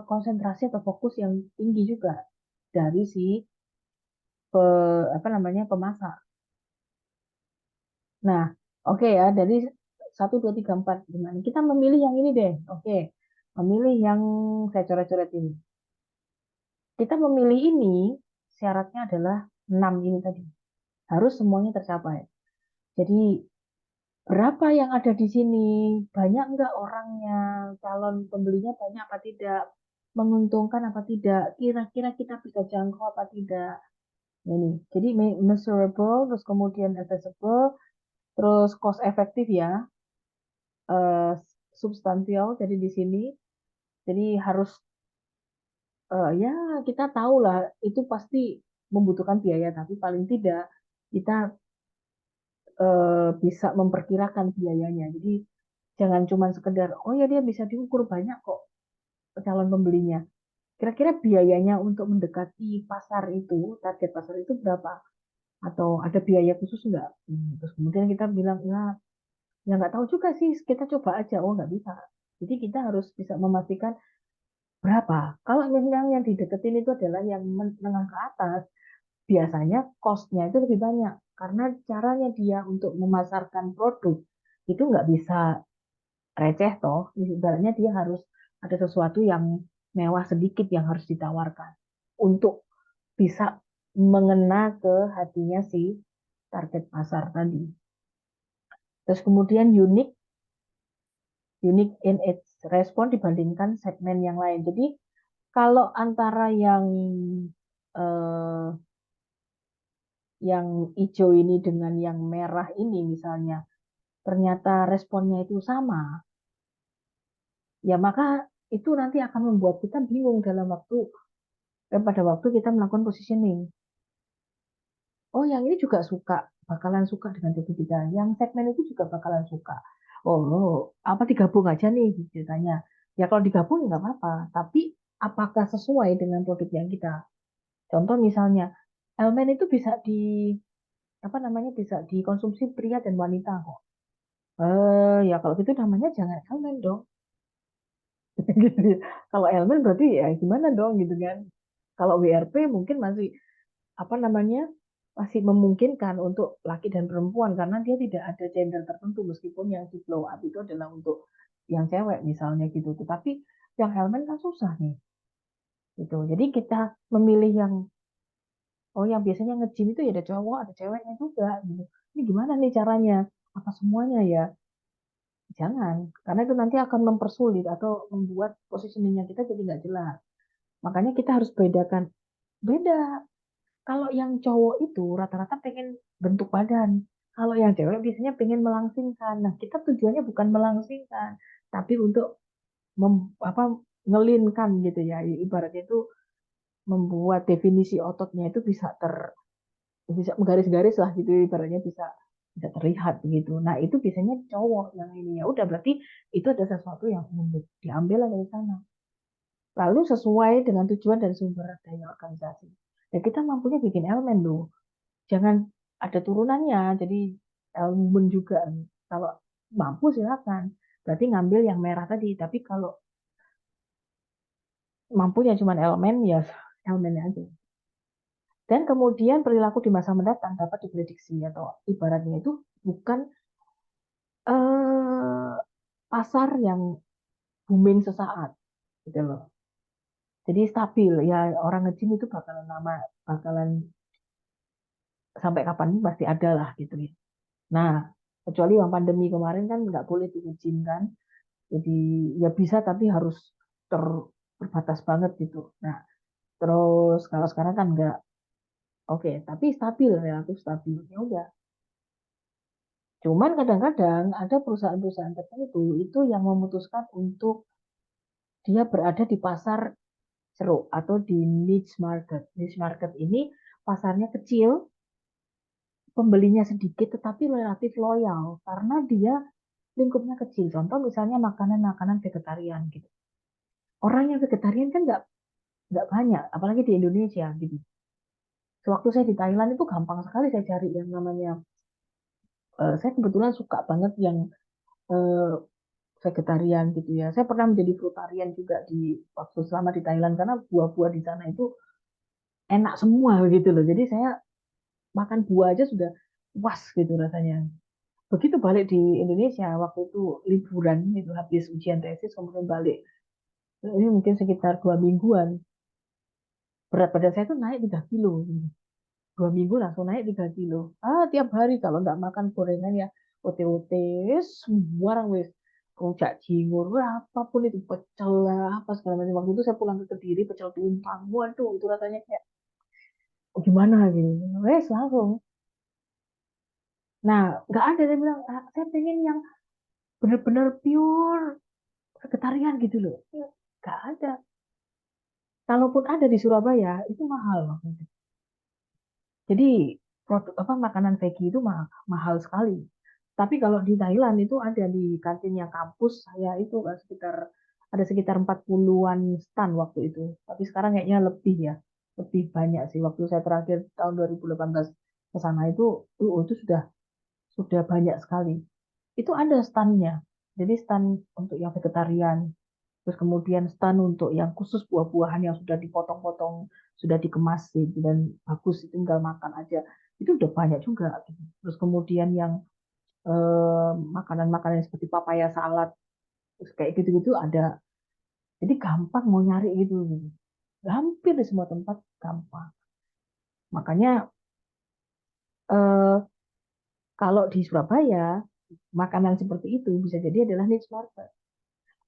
Speaker 1: konsentrasi atau fokus yang tinggi juga dari si apa namanya pemasak. Nah, oke ya, dari 1, 2, 3, 4 gimana? Kita memilih yang ini deh. Oke, memilih yang saya coret-coret ini. Kita memilih ini syaratnya adalah 6 ini tadi. Harus semuanya tercapai. Jadi berapa yang ada di sini, banyak nggak orangnya, calon pembelinya banyak apa tidak, menguntungkan apa tidak, kira-kira kita bisa jangkau apa tidak. Ini, jadi measurable, terus kemudian accessible, terus cost efektif ya, eh, substansial. Jadi di sini, jadi harus ya kita tahu lah itu pasti membutuhkan biaya, tapi paling tidak kita bisa memperkirakan biayanya. Jadi jangan cuma sekedar, oh ya dia bisa diukur banyak kok calon pembelinya. Kira-kira biayanya untuk mendekati pasar itu, target pasar itu berapa? Atau ada biaya khusus nggak? Terus kemudian kita bilang, ya nggak tahu juga sih, kita coba aja. Oh nggak bisa. Jadi kita harus bisa memastikan berapa. Kalau memang yang dideketin itu adalah yang menengah ke atas, biasanya cost-nya itu lebih banyak. Karena caranya dia untuk memasarkan produk itu nggak bisa receh toh. Ibaratnya dia harus ada sesuatu yang mewah sedikit yang harus ditawarkan untuk bisa mengena ke hatinya si target pasar tadi. Terus kemudian unique in its respon dibandingkan segmen yang lain. Jadi kalau antara eh, yang hijau ini dengan yang merah ini misalnya ternyata responnya itu sama, ya maka itu nanti akan membuat kita bingung dalam pada waktu kita melakukan positioning. Oh, yang ini juga bakalan suka dengan TV kita. Yang segmen itu juga bakalan suka. Oh, apa digabung aja nih ceritanya. Ya kalau digabung ya nggak apa-apa. Tapi apakah sesuai dengan produk yang kita? Contoh misalnya, elemen itu apa namanya, bisa dikonsumsi pria dan wanita kok. Ya kalau gitu namanya jangan elemen dong. Gitu ya. Kalau elemen berarti ya gimana dong gitu kan. Kalau WRP mungkin masih apa namanya masih memungkinkan untuk laki dan perempuan karena dia tidak ada gender tertentu meskipun yang di blow up itu adalah untuk yang cewek misalnya gitu. Tetapi yang elemen kan susah nih gitu. Jadi kita memilih yang biasanya nge-gym itu ya ada cowok ada ceweknya juga gitu. Ini gimana nih caranya? Apa semuanya ya? Jangan, karena itu nanti akan mempersulit atau membuat positioningnya kita jadi nggak jelas. Makanya kita harus bedakan. Beda. Kalau yang cowok itu rata-rata pengen bentuk badan. Kalau yang cewek biasanya pengen melangsingkan. Nah, kita tujuannya bukan melangsingkan, tapi untuk apa ngelinkan gitu ya. Ibaratnya itu membuat definisi ototnya itu bisa menggaris-garis lah gitu ibaratnya bisa bisa terlihat begitu. Nah, itu biasanya cowok yang ini ya. Udah berarti itu ada sesuatu yang unik. Diambil dari sana. Lalu sesuai dengan tujuan dan sumber daya organisasi. Ya kita mampunya bikin elemen loh. Jangan ada turunannya jadi elemen juga kalau mampu silakan berarti ngambil yang merah tadi tapi kalau mampunya cuma elemen ya elemennya aja dan kemudian perilaku di masa mendatang dapat diprediksi atau ibaratnya itu bukan eh, pasar yang booming sesaat gitu loh jadi stabil ya orang nge-gym itu bakalan sampai kapan pasti ada lah gitu ya nah kecuali yang pandemi kemarin kan nggak boleh di gym kan. Jadi ya bisa tapi harus terbatas banget gitu. Nah, terus kalau sekarang kan enggak. Oke, tapi stabil relatif stabil. Ya udah. Cuman kadang-kadang ada perusahaan-perusahaan tertentu itu yang memutuskan untuk dia berada di pasar ceruk atau di niche market. Niche market ini pasarnya kecil, pembelinya sedikit tetapi relatif loyal karena dia lingkupnya kecil. Contoh misalnya makanan-makanan vegetarian gitu. Orang yang vegetarian kan nggak banyak, apalagi di Indonesia gitu. Sewaktu saya di Thailand itu gampang sekali saya cari yang namanya, saya kebetulan suka banget yang eh, vegetarian gitu ya. Saya pernah menjadi frutarian juga di waktu selama di Thailand karena buah-buah di sana itu enak semua gitu loh. Jadi saya makan buah aja sudah puas gitu rasanya. Begitu balik di Indonesia waktu itu liburan itu habis ujian tesis kemudian balik. Ini mungkin sekitar 2 mingguan. Berat badan saya tuh naik 3 kilo. 2 minggu langsung naik 3 kilo. Tiap hari kalau nggak makan gorengan ya OT-OT, semua orang wis rujak cingur, apapun itu pecel lah, apa segala macam. Waktu itu saya pulang ke Kediri, pecel tumpang, waduh itu rasanya kayak "Oh, gimana gitu, wes langsung. Nah, nggak ada, saya bilang, "Ah, saya pengen yang benar-benar pure vegetarian gitu loh." Ya, nggak ada. Kalaupun ada di Surabaya, itu mahal waktu itu. Jadi produk apa makanan veggie itu mahal sekali. Tapi kalau di Thailand itu ada di kantinnya kampus saya itu ada sekitar 40-an stand waktu itu. Tapi sekarang kayaknya lebih ya. Lebih banyak sih. Waktu saya terakhir tahun 2018 ke sana itu sudah banyak sekali. Itu ada standnya. Jadi stand untuk yang vegetarian, terus kemudian stand untuk yang khusus buah-buahan yang sudah dipotong-potong, sudah dikemas gitu, dan bagus, tinggal makan aja. Itu udah banyak juga gitu. Terus kemudian yang makanan-makanan seperti papaya salad, terus kayak gitu-gitu ada. Jadi gampang mau nyari gitu, gitu. Hampir di semua tempat gampang. Makanya eh, kalau di Surabaya makanan seperti itu bisa jadi adalah niche market.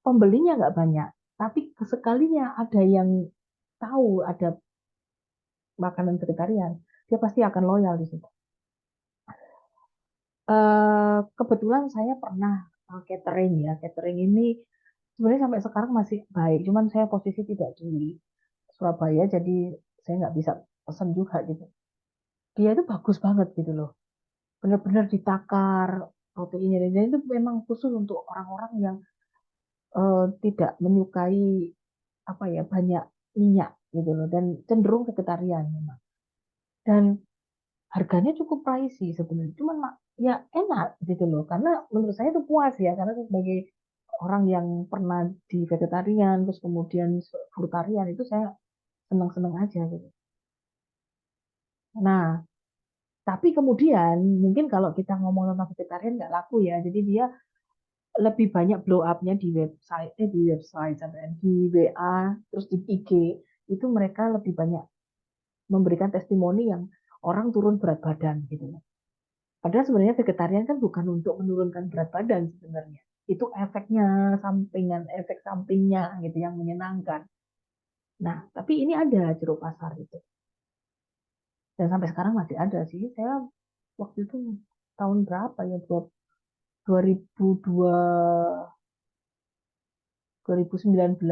Speaker 1: Pembelinya nggak banyak, tapi sekalinya ada yang tahu ada makanan vegetarian, dia pasti akan loyal di situ. Kebetulan saya pernah catering ya. Catering ini sebenarnya sampai sekarang masih baik, cuman saya posisi tidak di Surabaya, jadi saya nggak bisa pesan juga gitu. Dia itu bagus banget gitu loh, benar-benar ditakar proteinnya, dan itu memang khusus untuk orang-orang yang tidak menyukai apa ya banyak minyak gitu loh, dan cenderung vegetarian memang. Dan harganya cukup pricey sebenarnya, cuman ya enak gitu loh, karena menurut saya itu puas ya, karena sebagai orang yang pernah di vegetarian terus kemudian frutarian, itu saya senang-senang aja gitu. Nah, tapi kemudian mungkin kalau kita ngomong tentang vegetarian nggak laku ya, jadi dia lebih banyak blow up-nya di website sampai di WA, terus di IG, itu mereka lebih banyak memberikan testimoni yang orang turun berat badan gitu. Padahal sebenarnya vegetarian kan bukan untuk menurunkan berat badan sebenarnya. Itu efeknya, efek sampingnya gitu yang menyenangkan. Nah, tapi ini ada jeruk pasar itu. Dan sampai sekarang masih ada sih. Saya waktu itu tahun berapa ya? 2002, 2019.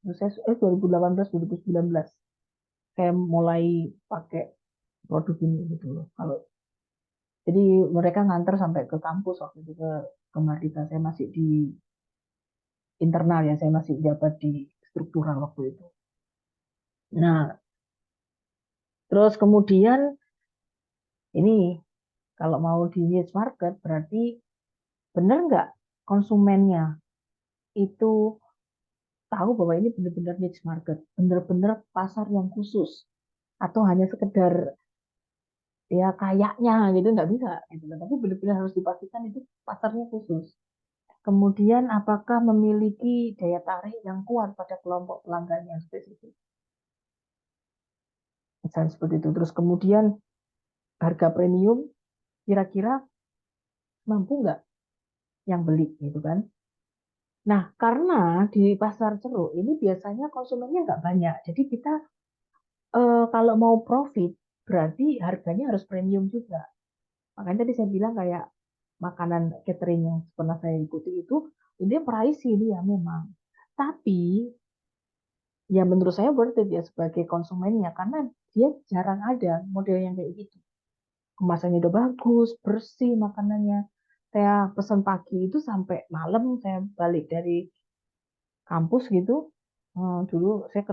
Speaker 1: Dua ribu 2018, 2019. Saya mulai pakai produk ini gitu loh. Jadi mereka nganter sampai ke kampus waktu itu, ke Mardika. Saya masih di internal ya, saya masih jabat di struktural waktu itu. Nah, terus kemudian ini kalau mau di niche market berarti benar nggak konsumennya itu tahu bahwa ini benar-benar niche market, benar-benar pasar yang khusus, atau hanya sekedar ya kayaknya gitu, nggak bisa gitu. Tapi benar-benar harus dipastikan itu pasarnya khusus. Kemudian apakah memiliki daya tarik yang kuat pada kelompok pelanggan yang spesifik. Misalnya seperti itu. Terus kemudian harga premium kira-kira mampu nggak yang beli gitu kan. Nah, karena di pasar ceruk ini biasanya konsumennya nggak banyak. Jadi kita kalau mau profit berarti harganya harus premium juga. Makanya tadi saya bilang kayak makanan catering yang pernah saya ikuti itu dia pricey dia memang. Tapi ya menurut saya worth it ya sebagai konsumennya, karena dia jarang ada model yang kayak gitu. Kemasannya udah bagus, bersih makanannya. Saya pesan pagi itu sampai malam saya balik dari kampus gitu. Dulu saya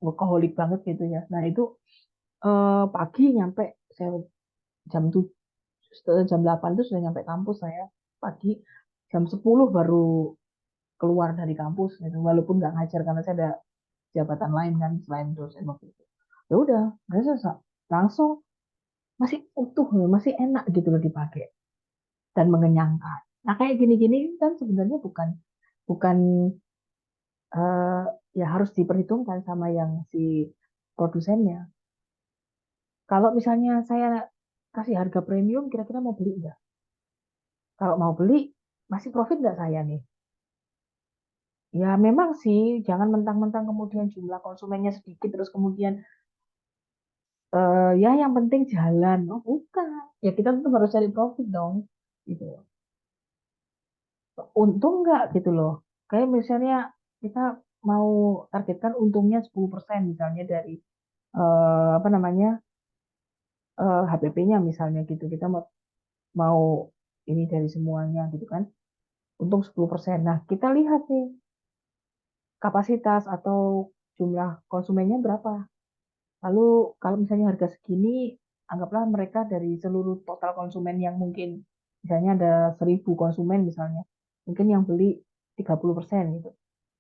Speaker 1: workaholic banget gitu ya. Nah itu pagi nyampe, saya jam 7, jam 8 itu sudah nyampe kampus saya pagi. Jam 10 baru keluar dari kampus gitu. Walaupun nggak ngajar karena saya ada jabatan lain kan selain dosen waktu itu. Ya udah, nggak susah. Langsung masih utuh, masih enak gitu loh dipakai dan mengenyangkan. Nah kayak gini-gini kan sebenarnya bukan bukan eh, ya harus diperhitungkan sama yang si produsennya. Kalau misalnya saya kasih harga premium, kira-kira mau beli nggak? Kalau mau beli, masih profit nggak saya nih? Ya memang sih, jangan mentang-mentang kemudian jumlah konsumennya sedikit, terus kemudian ya yang penting jalan. Oh bukan, ya kita tetap harus cari profit dong. Gitu. Untung nggak gitu loh. Kayak misalnya kita mau targetkan untungnya 10% misalnya dari apa namanya HPP-nya misalnya gitu. Kita mau ini dari semuanya gitu kan. Untung 10%. Nah, kita lihat nih kapasitas atau jumlah konsumennya berapa. Lalu kalau misalnya harga segini, anggaplah mereka dari seluruh total konsumen yang mungkin misalnya ada 1.000 konsumen misalnya, mungkin yang beli 30% gitu.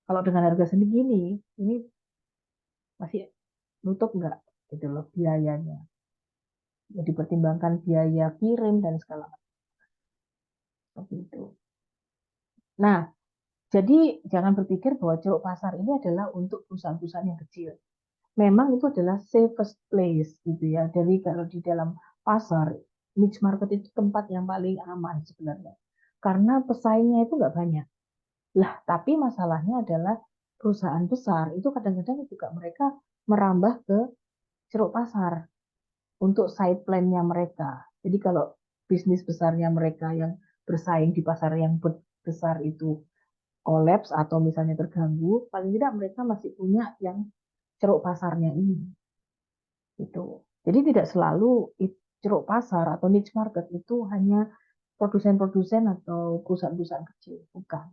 Speaker 1: Kalau dengan harga segini, ini masih nutup nggak gitu loh biayanya. Jadi pertimbangkan biaya kirim dan segala macam seperti itu. Nah, jadi jangan berpikir bahwa ceruk pasar ini adalah untuk perusahaan-perusahaan yang kecil. Memang itu adalah safest place gitu ya. Jadi kalau di dalam pasar, niche market itu tempat yang paling aman sebenarnya. Karena pesaingnya itu nggak banyak. Lah, tapi masalahnya adalah perusahaan besar itu kadang-kadang juga mereka merambah ke ceruk pasar untuk side plan-nya mereka. Jadi kalau bisnis besarnya mereka yang bersaing di pasar yang besar itu kolaps atau misalnya terganggu, paling tidak mereka masih punya yang ceruk pasarnya ini. Itu. Jadi tidak selalu ceruk pasar atau niche market itu hanya produsen-produsen atau perusahaan-perusahaan kecil, bukan.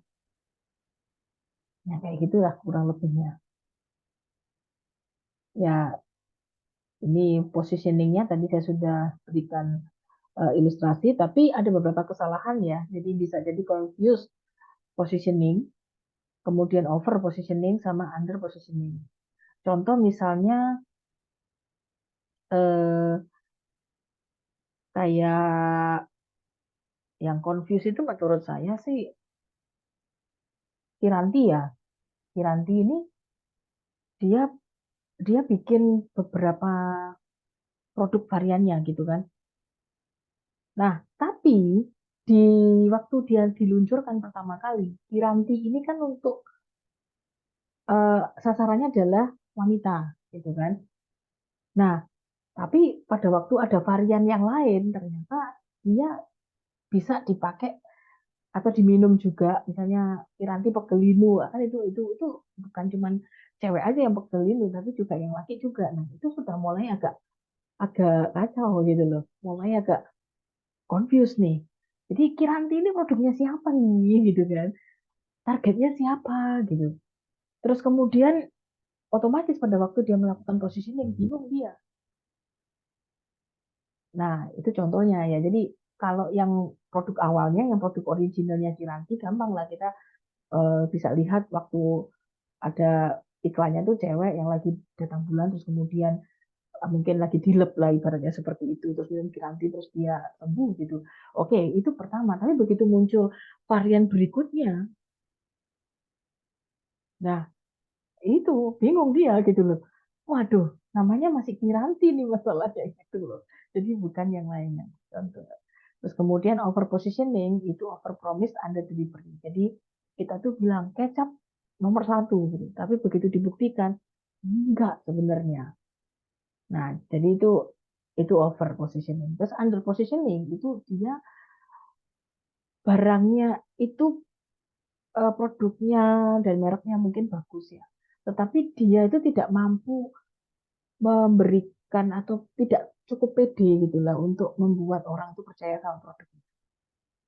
Speaker 1: Ya kayak gitulah kurang lebihnya. Ya ini positioningnya tadi saya sudah berikan ilustrasi, tapi ada beberapa kesalahan ya. Jadi bisa jadi confuse positioning, kemudian over positioning sama under positioning. Contoh misalnya eh, kayak yang confuse itu menurut saya sih Kiranti ya. Kiranti ini dia dia bikin beberapa produk variannya gitu kan. Nah, tapi di waktu dia diluncurkan pertama kali, Kiranti ini kan untuk sasarannya adalah wanita gitu kan. Nah, tapi pada waktu ada varian yang lain, ternyata dia bisa dipakai atau diminum juga. Misalnya Kiranti Pegelinu, kan itu bukan cuma cewek aja yang Pegelinu, tapi juga yang laki juga. Nah, itu sudah mulai agak agak kacau gitu loh. Mulai agak confused nih. Jadi Kiranti ini produknya siapa nih gitu kan? Targetnya siapa gitu. Terus kemudian otomatis pada waktu dia melakukan positioning bingung dia. Nah, itu contohnya ya. Jadi kalau yang produk awalnya, yang produk originalnya Kiranti, gampang lah kita bisa lihat waktu ada iklannya tuh cewek yang lagi datang bulan, terus kemudian mungkin lagi dilep lah ibaratnya seperti itu, terus kemudian Kiranti, terus dia sembuh gitu. Oke, itu pertama. Tapi begitu muncul varian berikutnya, nah itu bingung dia gitu loh. Waduh, namanya masih Kiranti nih masalahnya gitu loh. Jadi bukan yang lainnya. Contoh. Terus kemudian over positioning itu over promise under delivery. Jadi kita tuh bilang kecap nomor satu gitu. Tapi begitu dibuktikan enggak sebenarnya. Nah, jadi itu over positioning. Terus under positioning itu dia barangnya itu produknya dan mereknya mungkin bagus ya. Tetapi dia itu tidak mampu memberikan atau tidak cukup pede gitu lah untuk membuat orang itu percaya sama produk.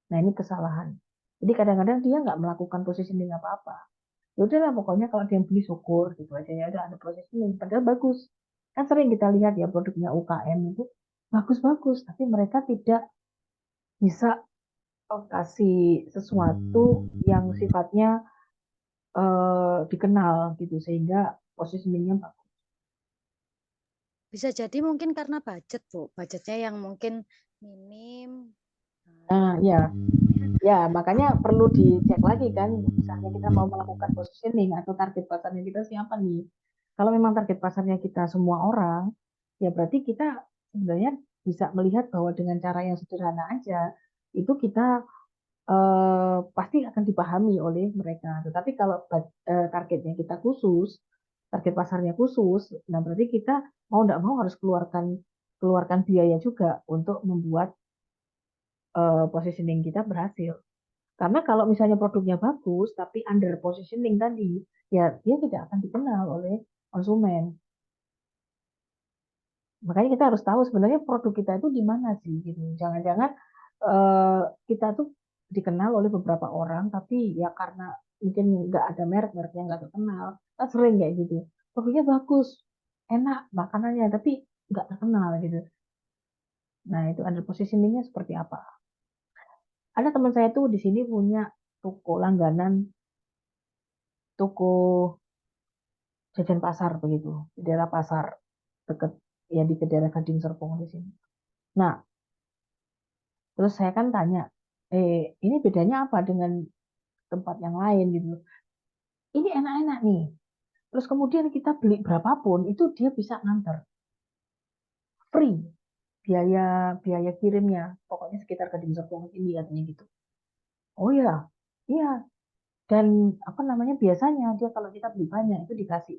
Speaker 1: Nah ini kesalahan. Jadi kadang-kadang dia nggak melakukan positioning apa-apa. Ya udahlah pokoknya kalau dia beli syukur gitu aja ya udah ada positioning. Padahal bagus. Kan sering kita lihat ya produknya UKM itu bagus-bagus, tapi mereka tidak bisa kasih sesuatu yang sifatnya dikenal gitu sehingga positioningnya bagus.
Speaker 3: Bisa jadi mungkin karena budget, Bu. Budgetnya yang mungkin minim.
Speaker 1: Nah, ya, ya makanya perlu dicek lagi kan, misalnya kita mau melakukan positioning atau target pasarnya kita siapa nih. Kalau memang target pasarnya kita semua orang, ya berarti kita sebenarnya bisa melihat bahwa dengan cara yang sederhana aja, itu kita pasti akan dipahami oleh mereka. Tetapi kalau targetnya kita khusus, target pasarnya khusus, nah berarti kita mau tidak mau harus keluarkan biaya juga untuk membuat positioning kita berhasil. Karena kalau misalnya produknya bagus tapi under positioning tadi, ya dia tidak akan dikenal oleh konsumen. Makanya kita harus tahu sebenarnya produk kita itu di mana sih gitu. Jangan-jangan kita tuh dikenal oleh beberapa orang tapi ya karena mungkin nggak ada mereknya nggak terkenal. Kan sering kayak gitu. Produknya bagus, enak makanannya tapi nggak terkenal gitu. Nah itu under positioningnya seperti apa? Ada teman saya tuh di sini punya toko langganan, toko jajan pasar begitu di daerah pasar dekat ya di daerah Gading Serpong di sini. Nah, terus saya kan tanya, ini bedanya apa dengan tempat yang lain gitu? Ini enak-enak nih. Terus kemudian kita beli berapapun itu dia bisa nganter free biaya biaya kirimnya. Pokoknya sekitar Gading Serpong ini katanya gitu. Oh ya, iya. Dan apa namanya biasanya dia kalau kita beli banyak itu dikasih.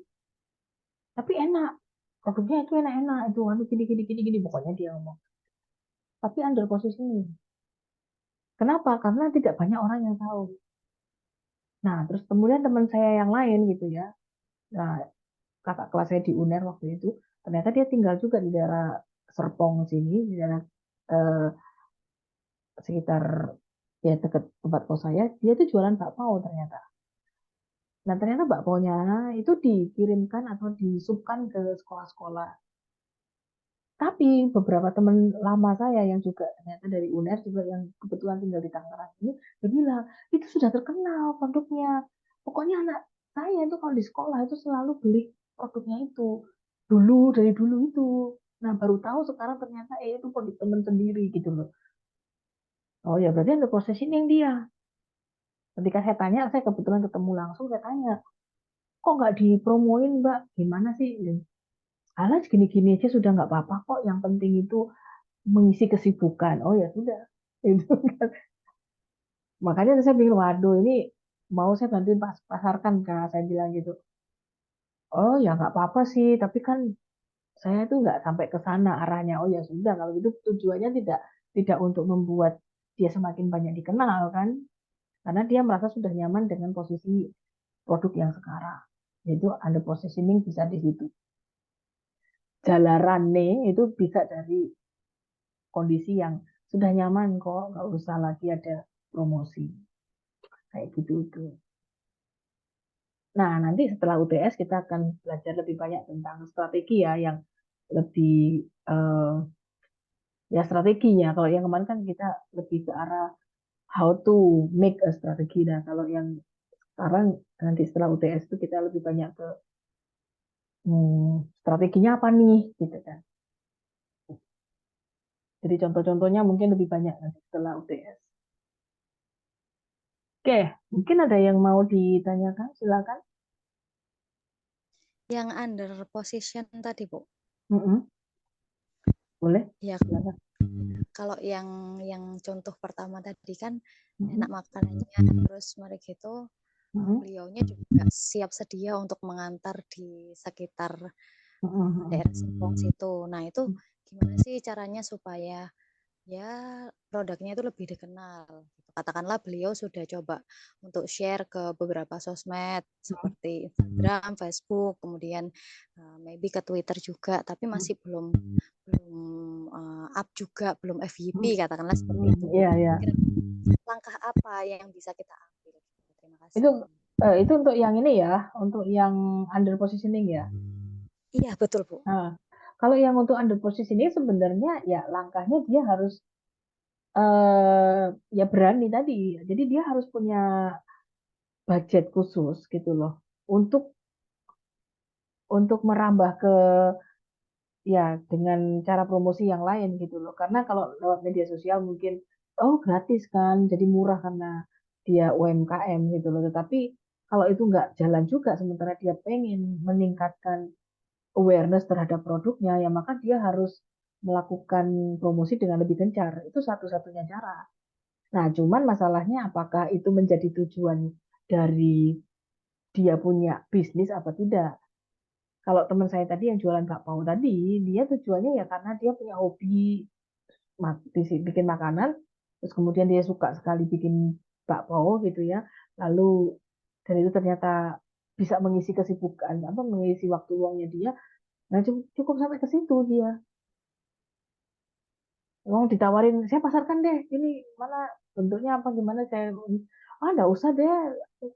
Speaker 1: Tapi enak. Produknya itu enak-enak itu anu gini gini gini gini pokoknya dia ngomong. Tapi under positioning. Kenapa? Karena tidak banyak orang yang tahu. Nah, terus kemudian teman saya yang lain gitu ya. Nah, kakak kelas saya di UNER waktu itu, ternyata dia tinggal juga di daerah Serpong sini, di daerah eh, sekitar ya dekat tempat kos saya. Dia tuh jualan bakpao ternyata. Nah, ternyata bakpaonya itu dikirimkan atau disupkan ke sekolah-sekolah. Tapi beberapa teman lama saya yang juga ternyata dari UNER juga yang kebetulan tinggal di Tangerang ini, dia bilang itu sudah terkenal produknya. Pokoknya anak saya itu kalau di sekolah itu selalu beli produknya itu dulu dari dulu itu. Nah baru tahu sekarang ternyata itu produk teman sendiri gitu loh. Oh ya berarti ada proses ini yang dia. Ketika saya tanya, saya kebetulan ketemu langsung, saya tanya, kok nggak dipromoin Mbak? Gimana sih? Alah gini-gini aja sudah nggak apa-apa kok. Yang penting itu mengisi kesibukan. Oh ya sudah. Itu kan. Makanya saya pikir, waduh ini mau saya bantuin pasarkan kak, saya bilang gitu. Oh ya nggak apa-apa sih, tapi kan saya tuh nggak sampai ke sana arahnya. Oh ya sudah, kalau gitu tujuannya tidak tidak untuk membuat dia semakin banyak dikenal kan, karena dia merasa sudah nyaman dengan posisi produk yang sekarang. Yaitu under positioning bisa di situ. Jalarane itu bisa dari kondisi yang sudah nyaman kok, nggak usah lagi ada promosi kayak gitu tuh. Nah, nanti setelah UTS kita akan belajar lebih banyak tentang strategi ya, yang lebih eh, ya strateginya. Kalau yang kemarin kan kita lebih ke arah how to make a strategi. Nah, kalau yang sekarang nanti setelah UTS itu kita lebih banyak ke strateginya apa nih, gitu kan. Jadi contoh-contohnya mungkin lebih banyak nanti setelah UTS. Oke, mungkin ada yang mau ditanyakan, silakan.
Speaker 3: Yang under position tadi, Bu.
Speaker 1: Mm-mm. Boleh,
Speaker 3: Ya,
Speaker 1: silakan.
Speaker 3: kalau yang contoh pertama tadi kan enak
Speaker 1: Mm-mm.
Speaker 3: makanannya, terus mari gitu
Speaker 1: Mm-mm.
Speaker 3: beliaunya juga siap sedia untuk mengantar di sekitar
Speaker 1: Mm-mm.
Speaker 3: daerah Serpong situ. Nah, itu gimana sih caranya supaya ya produknya itu lebih dikenal gitu. Katakanlah beliau sudah coba untuk share ke beberapa sosmed seperti Instagram, Facebook, kemudian maybe ke Twitter juga, tapi masih belum belum up juga, belum FYP katakanlah seperti itu, Bu.
Speaker 1: Iya, iya.
Speaker 3: Kira-kira langkah apa yang bisa kita ambil? Terima
Speaker 1: Itu
Speaker 3: kasih.
Speaker 1: itu untuk yang ini ya, untuk yang under positioning ya.
Speaker 3: Iya, betul, Bu.
Speaker 1: Nah, kalau yang untuk under positioning sebenarnya ya langkahnya dia harus ya berani tadi. Jadi dia harus punya budget khusus gitu loh untuk merambah ke ya dengan cara promosi yang lain gitu loh. Karena kalau lewat media sosial mungkin oh gratis kan, jadi murah karena dia UMKM gitu loh. Tetapi kalau itu nggak jalan juga, sementara dia pengen meningkatkan awareness terhadap produknya, ya maka dia harus melakukan promosi dengan lebih gencar. Itu satu-satunya cara. Nah, cuman masalahnya apakah itu menjadi tujuan dari dia punya bisnis apa tidak? Kalau teman saya tadi yang jualan bakpao tadi, dia tujuannya ya karena dia punya hobi bikin makanan, terus kemudian dia suka sekali bikin bakpao gitu ya. Lalu dan itu ternyata bisa mengisi kesibukan, apa mengisi waktu luangnya dia. Nah, cukup sampai ke situ dia. Mau ditawarin, saya pasarkan deh, ini mana bentuknya apa gimana saya, enggak usah deh,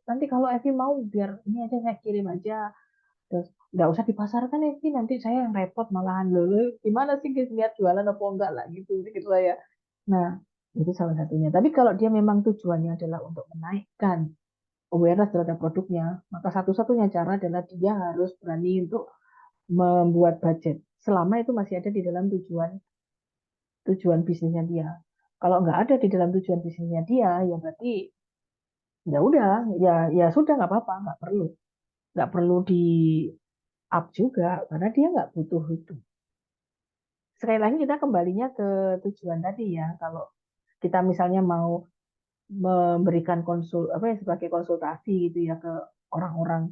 Speaker 1: nanti kalau Evi mau biar ini aja saya kirim aja, terus enggak usah dipasarkan Evi, nanti saya yang repot malahan dulu, gimana sih guys, niat jualan apa enggak lah gitu saya. Nah, itu salah satunya. Tapi kalau dia memang tujuannya adalah untuk menaikkan awareness terhadap produknya, maka satu-satunya cara adalah dia harus berani untuk membuat budget selama itu masih ada di dalam tujuan bisnisnya dia. Kalau nggak ada di dalam tujuan bisnisnya dia, ya berarti ya udah, ya sudah nggak apa-apa, nggak perlu di up juga karena dia nggak butuh itu. Sekali lagi kita kembalinya ke tujuan tadi ya. Kalau kita misalnya mau memberikan apa ya sebagai konsultasi gitu ya ke orang-orang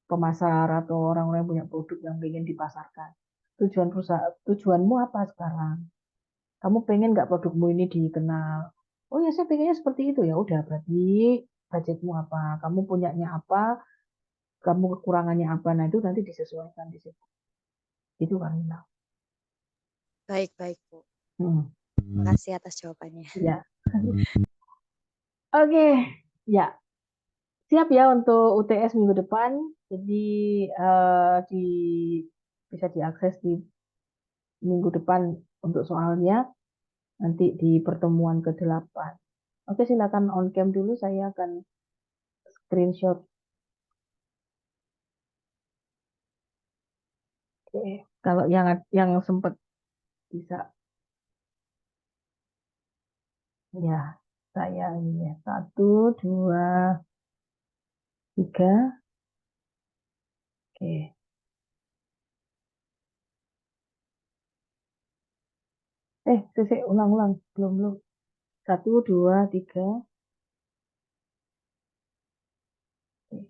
Speaker 1: pemasar atau orang-orang yang punya produk yang ingin dipasarkan. Tujuanmu apa sekarang? Kamu pengen nggak produkmu ini dikenal? Oh ya, saya pengennya seperti itu. Ya udah, berarti budgetmu apa? Kamu punyanya apa? Kamu kekurangannya apa? Nah, itu nanti disesuaikan di situ. Itu kan.
Speaker 3: Baik, Bu.
Speaker 1: Hmm.
Speaker 3: Terima kasih atas jawabannya.
Speaker 1: Ya. Oke, ya. Siap ya untuk UTS minggu depan. Jadi di bisa diakses di minggu depan untuk soalnya nanti di pertemuan ke-8. Oke, silakan on cam dulu, saya akan screenshot. Oke, kalau yang sempat bisa ya saya ini ya 1, 2, 3. Oke. Sisi ulang-ulang belum 1, 2, 3. Oke.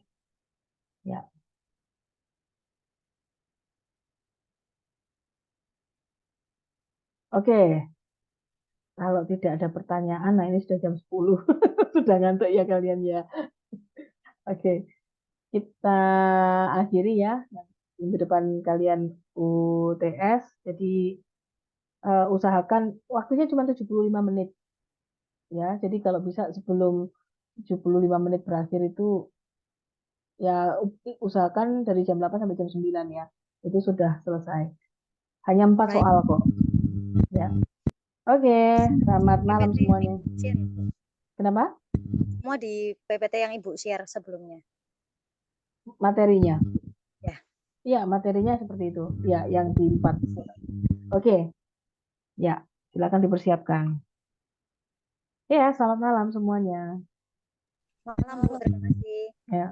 Speaker 1: Ya. Oke. Kalau tidak ada pertanyaan, nah ini sudah jam 10. Sudah ngantuk ya kalian ya. Oke. Kita akhiri ya. Minggu depan kalian UTS. Jadi usahakan waktunya cuma 75 menit. Ya, jadi kalau bisa sebelum 75 menit berakhir itu ya usahakan dari jam 8 sampai jam 9 ya. Itu sudah selesai. Hanya 4
Speaker 3: Baik.
Speaker 1: soal kok. Ya. Oke, selamat malam
Speaker 3: PPT
Speaker 1: semuanya.
Speaker 3: share.
Speaker 1: Kenapa?
Speaker 3: Semua di PPT yang Ibu share sebelumnya.
Speaker 1: Materinya.
Speaker 3: Ya.
Speaker 1: Iya, materinya seperti itu. Ya, yang di 4. Oke. Ya, silakan dipersiapkan. Ya, selamat malam semuanya.
Speaker 3: Malam, Bu. Terima kasih.
Speaker 1: Ya.